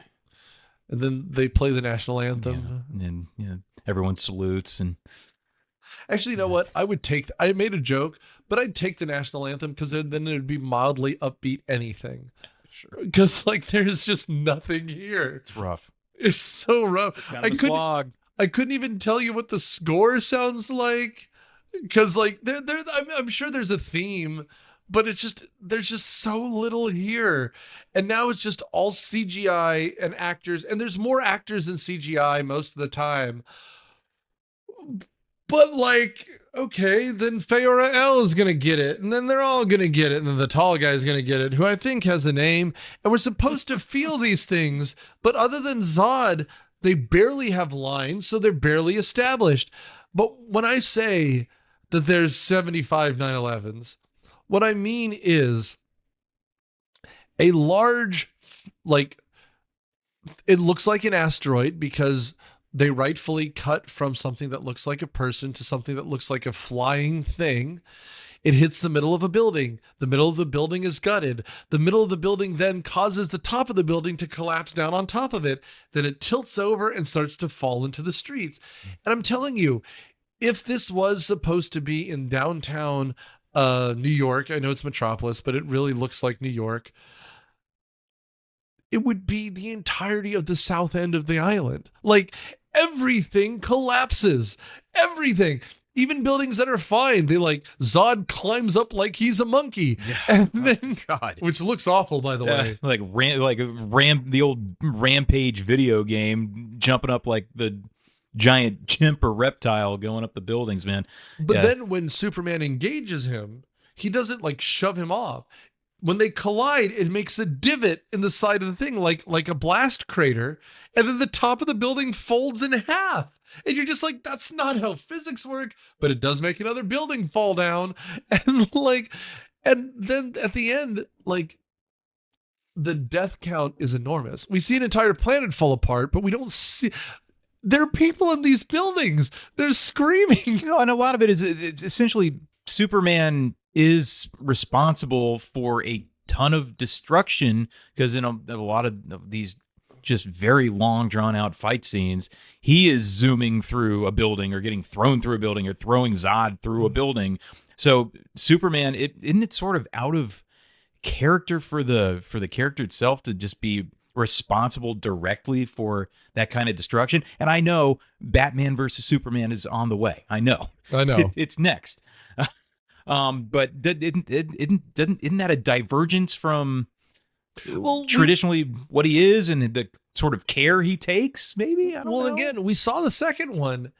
And then they play the national anthem. Yeah. And everyone salutes. And actually, you know what? I made a joke, but I'd take the national anthem because then it'd be mildly upbeat anything. Sure. Because there's just nothing here. It's rough. It's so rough. It's kind of a slog. I couldn't even tell you what the score sounds like. Because I'm sure there's a theme, but there's just so little here. And now it's just all CGI and actors, and there's more actors than CGI most of the time. But okay, then Fayora L is gonna get it, and then they're all gonna get it, and then the tall guy's gonna get it, who I think has a name. And we're supposed to feel these things, but other than Zod, they barely have lines, so they're barely established. But when I say that there's 75 9/11s, what I mean is a large, it looks like an asteroid because they rightfully cut from something that looks like a person to something that looks like a flying thing. It hits the middle of a building. The middle of the building is gutted. The middle of the building then causes the top of the building to collapse down on top of it. Then it tilts over and starts to fall into the streets. And I'm telling you, if this was supposed to be in downtown New York, I know it's Metropolis, but it really looks like New York, it would be the entirety of the south end of the island. Everything collapses. Everything. Even buildings that are fine, Zod climbs up like he's a monkey, and then, God, which looks awful, by the way. The old Rampage video game, jumping up like the giant chimp or reptile going up the buildings, man. But then when Superman engages him, he doesn't shove him off. when they collide, it makes a divot in the side of the thing, like a blast crater, and then the top of the building folds in half. And you're just like, that's not how physics work, but it does make another building fall down. And then at the end, like, the death count is enormous. We see an entire planet fall apart, but we don't see. There are people in these buildings. They're screaming. And a lot of it is essentially Superman is responsible for a ton of destruction, because in a lot of these just very long, drawn out fight scenes, he is zooming through a building or getting thrown through a building or throwing Zod through a building. So Superman, isn't it sort of out of character for the character itself to just be responsible directly for that kind of destruction? And I know Batman versus Superman is on the way. I know. It's next. But isn't that a divergence from traditionally what he is and the sort of care he takes? Maybe. I don't know. Again, we saw the second one.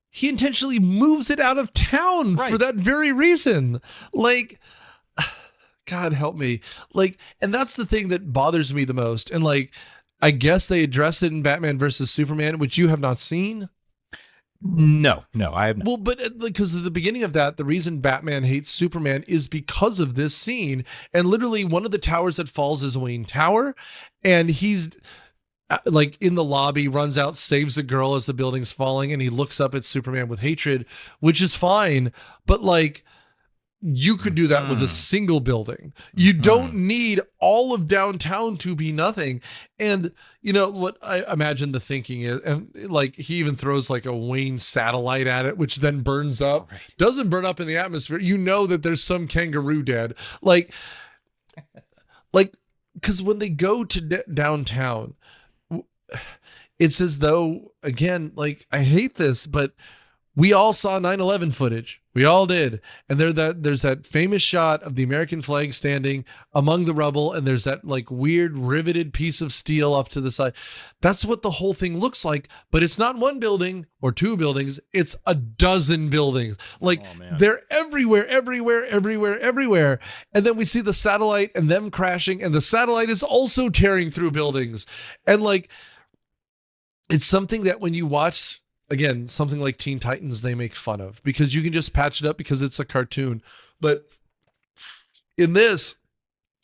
He intentionally moves it out of town for that very reason. Like, God help me. Like, and that's the thing that bothers me the most. And like, I guess they addressed it in Batman versus Superman, which you have not seen. No, I have not. Well, but because at the beginning of that, the reason Batman hates Superman is because of this scene. And literally one of the towers that falls is Wayne Tower. And he's like in the lobby, runs out, saves a girl as the building's falling. And he looks up at Superman with hatred, which is fine. But like, you could do that with a single building. You don't need all of downtown to be nothing. And you know what I imagine the thinking is, and like he even throws like a Wayne satellite at it, which then burns up. Right. Doesn't burn up in the atmosphere. You know that there's some kangaroo dead. Like, because when they go to downtown, it's as though, again, like, I hate this, but we all saw 9/11 footage. We all did. And there's that famous shot of the American flag standing among the rubble, and there's that like weird riveted piece of steel up to the side. That's what the whole thing looks like, but it's not one building or two buildings. It's a dozen buildings. Like, they're everywhere. And then we see the satellite and them crashing, and the satellite is also tearing through buildings. And like, it's something that when you watch, again, something like Teen Titans, they make fun of because you can just patch it up because it's a cartoon. But in this,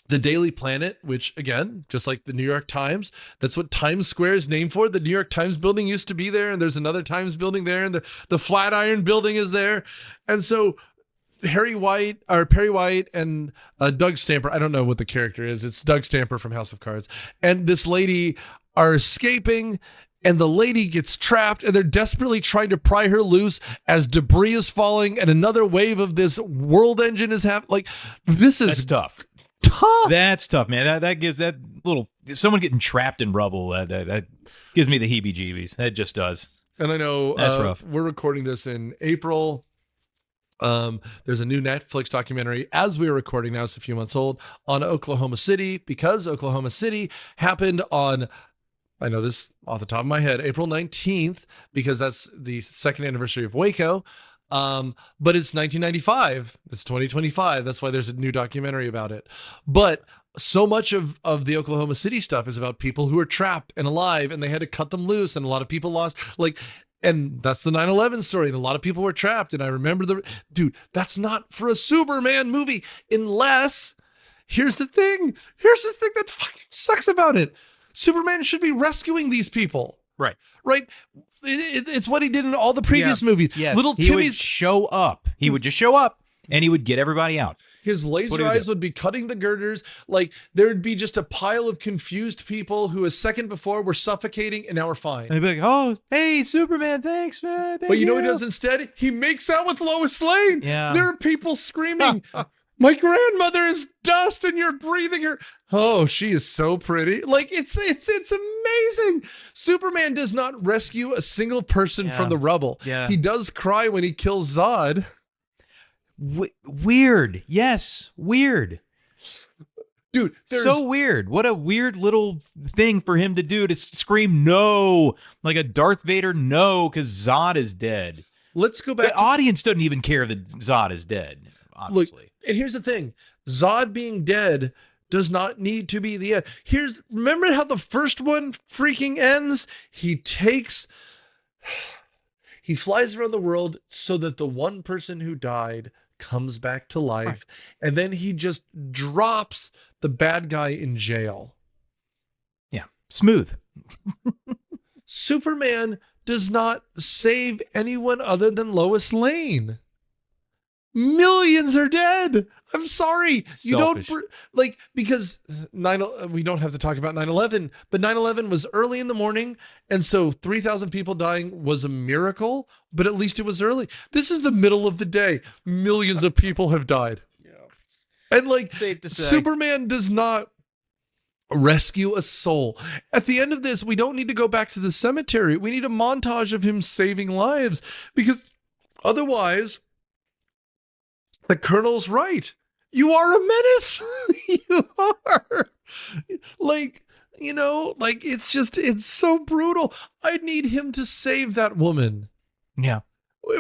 the Daily Planet, which again, just like the New York Times, that's what Times Square is named for. The New York Times building used to be there, and there's another Times building there, and the Flatiron building is there. And so Perry White and Doug Stamper, I don't know what the character is. It's Doug Stamper from House of Cards. And this lady are escaping, and the lady gets trapped, and they're desperately trying to pry her loose as debris is falling and another wave of this world engine is happening. Like, that's tough. That's tough, man. That gives that little someone getting trapped in rubble. That gives me the heebie-jeebies. That just does. And I know that's rough. We're recording this in April. There's a new Netflix documentary as we are recording now. It's a few months old, on Oklahoma City, because Oklahoma City happened on, I know this off the top of my head, April 19th, because that's the second anniversary of Waco. But it's 1995. It's 2025. That's why there's a new documentary about it. But so much of the Oklahoma City stuff is about people who are trapped and alive, and they had to cut them loose, and a lot of people lost, like, and that's the 9/11 story. And a lot of people were trapped. And I remember dude, that's not for a Superman movie, unless here's the thing that fucking sucks about it. Superman should be rescuing these people. Right. It's what he did in all the previous movies. Yes. Little He would show up. He would just show up, and he would get everybody out. His laser eyes would be cutting the girders. Like, there would be just a pile of confused people who a second before were suffocating, and now we're fine. And they'd be like, "Oh, hey, Superman, thanks, man." But you know what he does instead? He makes out with Lois Lane. Yeah. There are people screaming, "My grandmother is dust, and you're breathing her." Oh, she is so pretty. Like, it's amazing. Superman does not rescue a single person from the rubble. Yeah. He does cry when he kills Zod. Weird. Yes. Weird. Dude, so weird. What a weird little thing for him to do, to scream no, like a Darth Vader no, because Zod is dead. Let's go back. The audience doesn't even care that Zod is dead, obviously. Look, and here's the thing. Zod being dead does not need to be the end. Remember how the first one freaking ends? He flies around the world so that the one person who died comes back to life. Right. And then he just drops the bad guy in jail. Yeah. Smooth. Superman does not save anyone other than Lois Lane. Millions are dead. I'm sorry. You Selfish. don't because we don't have to talk about 9/11, but 9/11 was early in the morning. And so 3,000 people dying was a miracle, but at least it was early. This is the middle of the day. Millions of people have died. Yeah. And Safe to say. Superman does not rescue a soul. At the end of this, we don't need to go back to the cemetery. We need a montage of him saving lives, because otherwise the Colonel's right. You are a menace. You are. It's so brutal. I need him to save that woman. Yeah.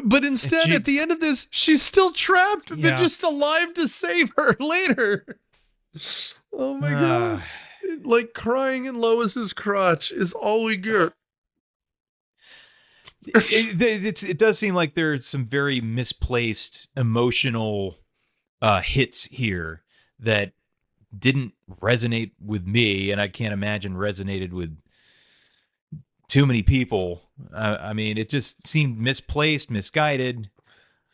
But instead, at the end of this, she's still trapped. Yeah. They're just alive to save her later. Oh my God. Crying in Lois's crotch is all we get. It does seem like there's some very misplaced emotional hits here that didn't resonate with me, and I can't imagine resonated with too many people. I mean, it just seemed misplaced, misguided.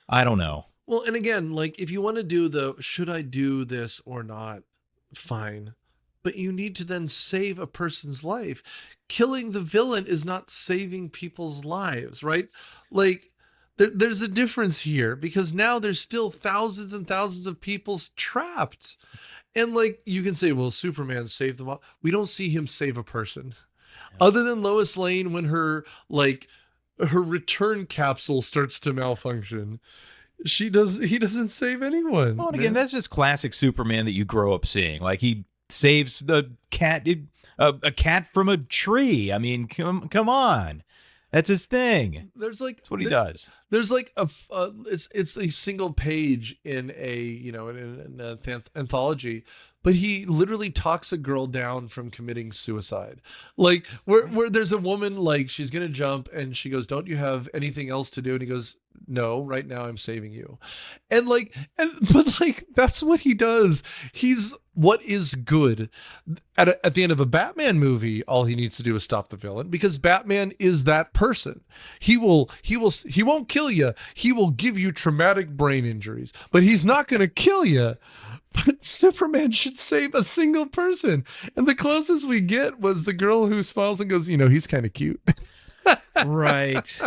I don't know. Well, and again, if you want to do should I do this or not, fine. But you need to then save a person's life. Killing the villain is not saving people's lives, right? There's a difference here, because now there's still thousands and thousands of people trapped. And you can say, well, Superman saved them all. We don't see him save a person. Other than Lois Lane when her return capsule starts to malfunction. He doesn't save anyone. Well, and again, that's just classic Superman that you grow up seeing. He saves the cat, a cat from a tree. I mean, come on, that's his thing. That's what he does. There's it's a single page in an anthology, but he literally talks a girl down from committing suicide. Where there's a woman, she's gonna jump, and she goes, "Don't you have anything else to do?" And he goes, "No, right now I'm saving you." But that's what he does. He's what is good. At the end of a Batman movie, all he needs to do is stop the villain, because Batman is that person. He won't kill you. He will give you traumatic brain injuries, but he's not going to kill you. But Superman should save a single person. And the closest we get was the girl who smiles and goes, he's kind of cute. Right.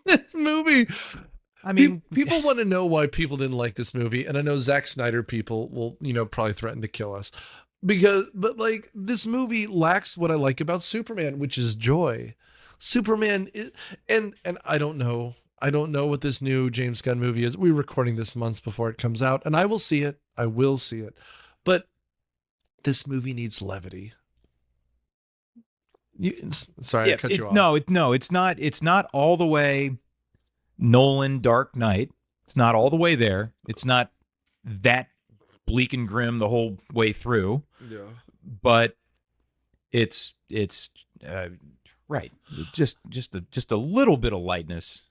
This movie, I mean, people want to know why people didn't like this movie, and I know Zack Snyder people will, probably threaten to kill us, but this movie lacks what I like about Superman, which is joy. Superman is, and I don't know what this new James Gunn movie is. We're recording this months before it comes out, and I will see it. But this movie needs levity. Sorry, I cut you off. No, it's not. It's not all the way Nolan Dark Knight. It's not all the way there. It's not that bleak and grim the whole way through. Yeah. But it's right. Just a little bit of lightness.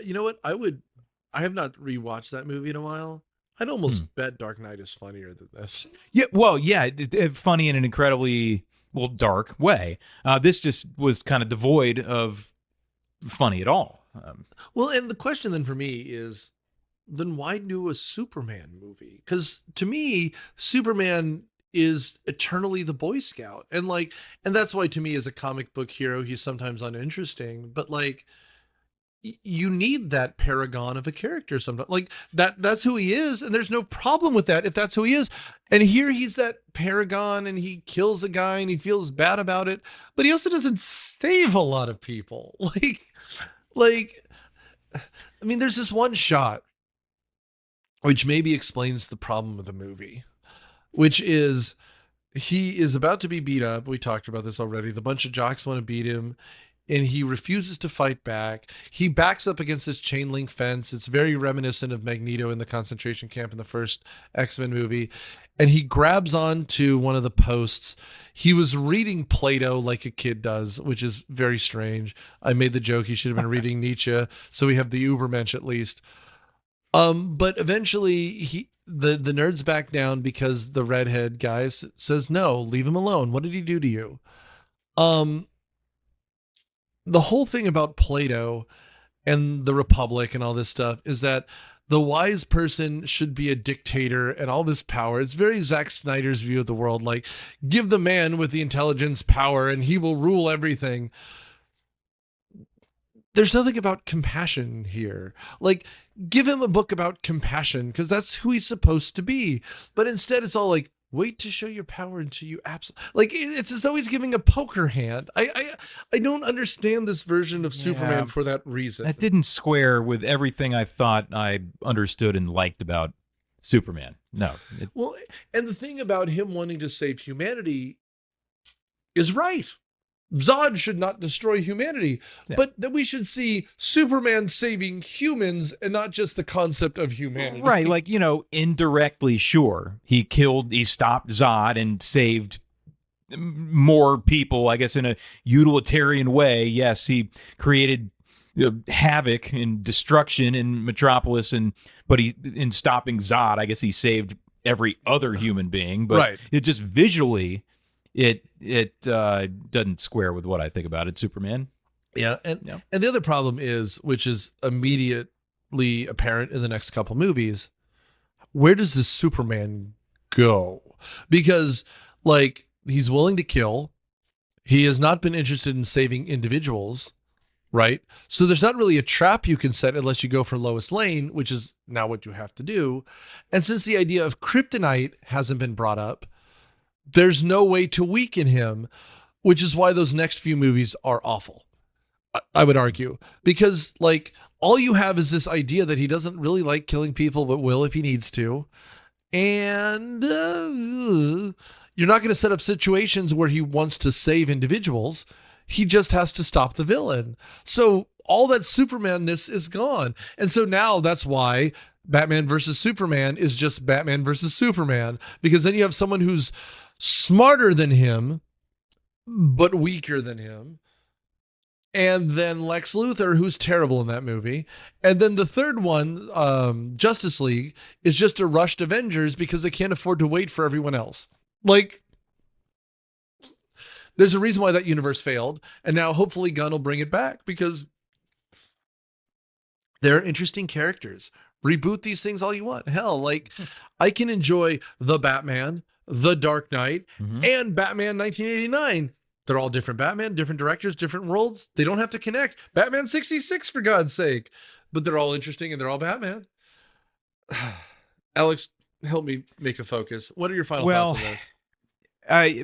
You know what? I have not rewatched that movie in a while. I'd almost bet Dark Knight is funnier than this. Yeah. Well, yeah, funny in an incredibly dark way. This just was kind of devoid of funny at all. Well, and the question then for me is, then why do a Superman movie? Because to me, Superman is eternally the Boy Scout, and that's why to me as a comic book hero, he's sometimes uninteresting. But you need that paragon of a character sometimes. That's who he is, and there's no problem with that if that's who he is. And here he's that paragon, and he kills a guy and he feels bad about it, but he also doesn't save a lot of people. I mean, there's this one shot which maybe explains the problem with the movie, which is he is about to be beat up. We talked about this already. The bunch of jocks want to beat him. and he refuses to fight back. He backs up against this chain link fence. It's very reminiscent of Magneto in the concentration camp in the first X-Men movie. And he grabs onto one of the posts. He was reading Plato like a kid does, which is very strange. I made the joke he should have been reading Nietzsche, so we have the Ubermensch at least. But eventually the nerds back down because the redhead guy says, no, leave him alone. What did he do to you? The whole thing about Plato and the Republic and all this stuff is that the wise person should be a dictator and all this power. It's very Zack Snyder's view of the world. Like, give the man with the intelligence power and he will rule everything. There's nothing about compassion here. Like, give him a book about compassion because that's who he's supposed to be. But instead it's all like, wait to show your power until you absolutely, like, it's as though he's giving a poker hand. I don't understand this version of Superman for that reason. That didn't square with everything I thought I understood and liked about Superman. No. Well, and the thing about him wanting to save humanity is right. Zod should not destroy humanity, but that we should see Superman saving humans and not just the concept of humanity. Right, like, indirectly, sure. He stopped Zod and saved more people, I guess, in a utilitarian way. Yes, he created havoc and destruction in Metropolis, but in stopping Zod, I guess he saved every other human being. But it just visually... It doesn't square with what I think about it, Superman. Yeah, and the other problem is, which is immediately apparent in the next couple movies, where does this Superman go? Because, like, he's willing to kill. He has not been interested in saving individuals, right? So there's not really a trap you can set unless you go for Lois Lane, which is now what you have to do. And since the idea of kryptonite hasn't been brought up, there's no way to weaken him, which is why those next few movies are awful, I would argue. Because, like, all you have is this idea that he doesn't really like killing people, but will if he needs to. And you're not going to set up situations where he wants to save individuals. He just has to stop the villain. So all that Superman-ness is gone. And so now that's why Batman versus Superman is just Batman versus Superman. Because then you have someone who's smarter than him, but weaker than him. And then Lex Luthor, who's terrible in that movie. And then the third one, Justice League, is just a rushed Avengers because they can't afford to wait for everyone else. Like, there's a reason why that universe failed. And now hopefully Gunn will bring it back because they're interesting characters. Reboot these things all you want. Hell, like, I can enjoy The Batman, The Dark Knight, and Batman 1989. They're all different Batman, different directors, different worlds. They don't have to connect. Batman 66, for God's sake. But they're all interesting and they're all Batman. Alex, help me make a focus. What are your final thoughts on this? A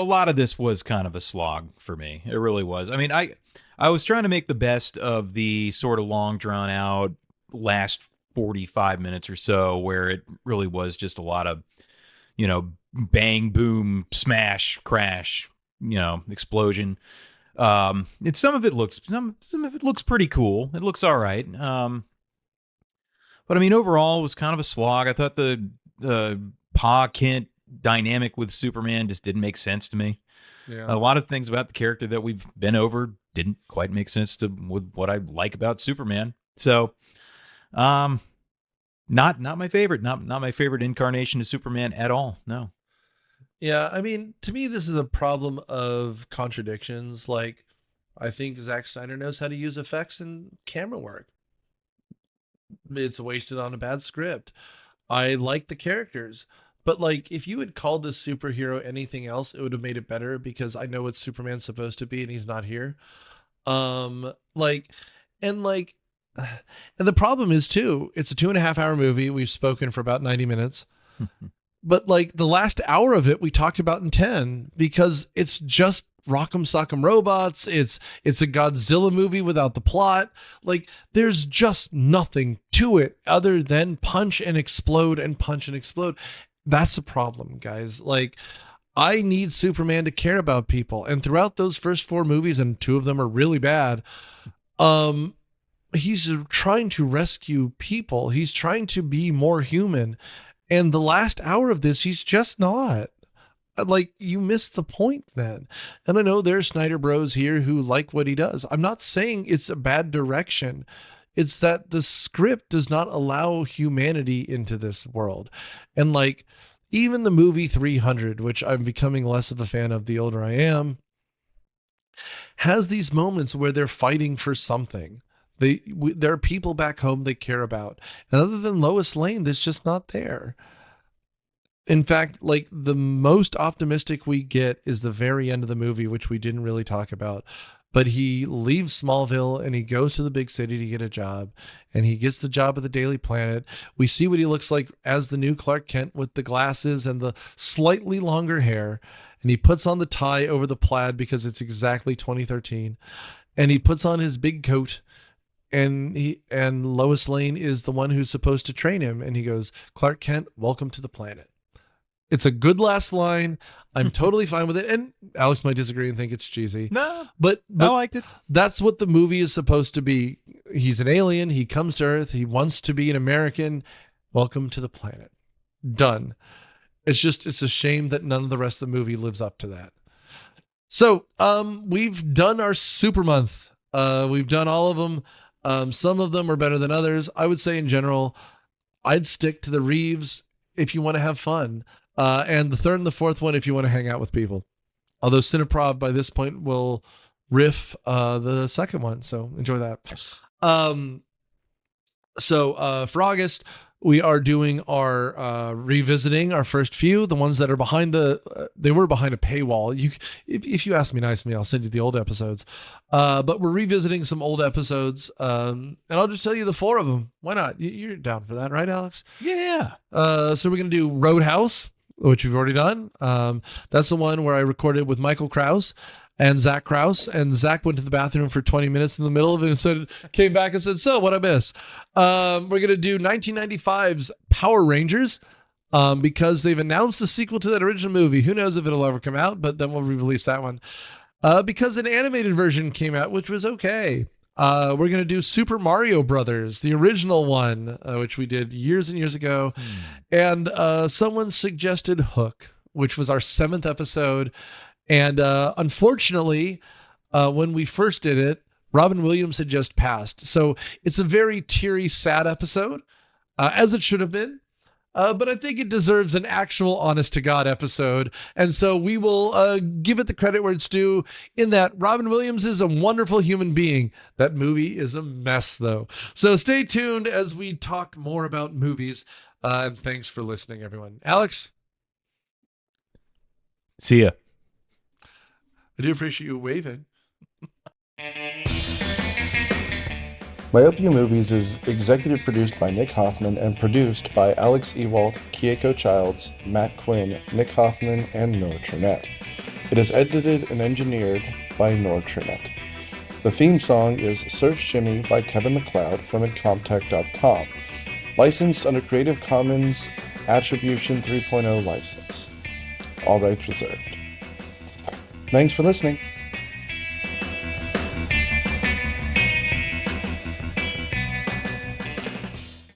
lot of this was kind of a slog for me. It really was. I mean, I was trying to make the best of the sort of long drawn out last 45 minutes or so where it really was just a lot of, bang, boom, smash, crash, explosion. Some of it looks pretty cool. It looks all right. But I mean, overall, it was kind of a slog. I thought the Pa Kent dynamic with Superman just didn't make sense to me. Yeah. A lot of things about the character that we've been over didn't quite make sense with what I like about Superman. So, not my favorite. Not my favorite incarnation of Superman at all. No. Yeah, I mean, to me, this is a problem of contradictions. Like, I think Zack Snyder knows how to use effects and camera work. It's wasted on a bad script. I like the characters, but like, if you had called this superhero anything else, it would have made it better because I know what Superman's supposed to be and he's not here. And the problem is too, it's a 2.5-hour movie. We've spoken for about 90 minutes. But like the last hour of it, we talked about in 10 because it's just rock'em sock'em robots. It's a Godzilla movie without the plot. Like there's just nothing to it other than punch and explode and punch and explode. That's a problem, guys. Like I need Superman to care about people. And throughout those first 4 movies, and 2 of them are really bad, he's trying to rescue people. He's trying to be more human. And the last hour of this, he's just not. Like, you missed the point then. And I know there's Snyder bros here who like what he does. I'm not saying it's a bad direction. It's that the script does not allow humanity into this world. And like, even the movie 300, which I'm becoming less of a fan of the older I am, has these moments where they're fighting for something. There are people back home they care about. And other than Lois Lane, that's just not there. In fact, like, the most optimistic we get is the very end of the movie, which we didn't really talk about. But he leaves Smallville and he goes to the big city to get a job, and he gets the job at the Daily Planet. We see what he looks like as the new Clark Kent with the glasses and the slightly longer hair. And he puts on the tie over the plaid because it's exactly 2013. And he puts on his big coat, and Lois Lane is the one who's supposed to train him. And he goes, "Clark Kent, welcome to the planet." It's a good last line. I'm totally fine with it. And Alex might disagree and think it's cheesy. No, but I liked it. That's what the movie is supposed to be. He's an alien. He comes to Earth. He wants to be an American. Welcome to the planet. Done. It's a shame that none of the rest of the movie lives up to that. So we've done our super month. We've done all of them. Some of them are better than others. I would say in general, I'd stick to the Reeves if you want to have fun. And the third and the fourth one if you want to hang out with people. Although Cineprov by this point will riff the second one, so enjoy that. So for August, we are doing our revisiting our first few, the ones that are behind they were behind a paywall. If you ask me nicely, I'll send you the old episodes. But we're revisiting some old episodes, and I'll just tell you the 4 of them. Why not? You're down for that, right, Alex? Yeah. So we're gonna do Roadhouse, which we've already done. That's the one where I recorded with Michael Krause and Zach Krause, and Zach went to the bathroom for 20 minutes in the middle of it and came back and said, "So what'd I miss?" We're going to do 1995's Power Rangers, because they've announced the sequel to that original movie. Who knows if it'll ever come out, but then we'll re-release that one. Because an animated version came out, which was okay. We're going to do Super Mario Brothers, the original one, which we did years and years ago. And someone suggested Hook, which was our 7th episode. And unfortunately, when we first did it, Robin Williams had just passed. So it's a very teary, sad episode, as it should have been. But I think it deserves an actual honest-to-God episode. And so we will give it the credit where it's due, in that Robin Williams is a wonderful human being. That movie is a mess, though. So stay tuned as we talk more about movies. And thanks for listening, everyone. Alex? See ya. I do appreciate you waving. Myopia Movies is executive produced by Nick Hoffman and produced by Alex Ewalt, Keiko Childs, Matt Quinn, Nick Hoffman, and Noor Trinette. It is edited and engineered by Noor Trinette. The theme song is Surf Shimmy by Kevin MacLeod from Incomptech.com. Licensed under Creative Commons Attribution 3.0 license. All rights reserved. Thanks for listening.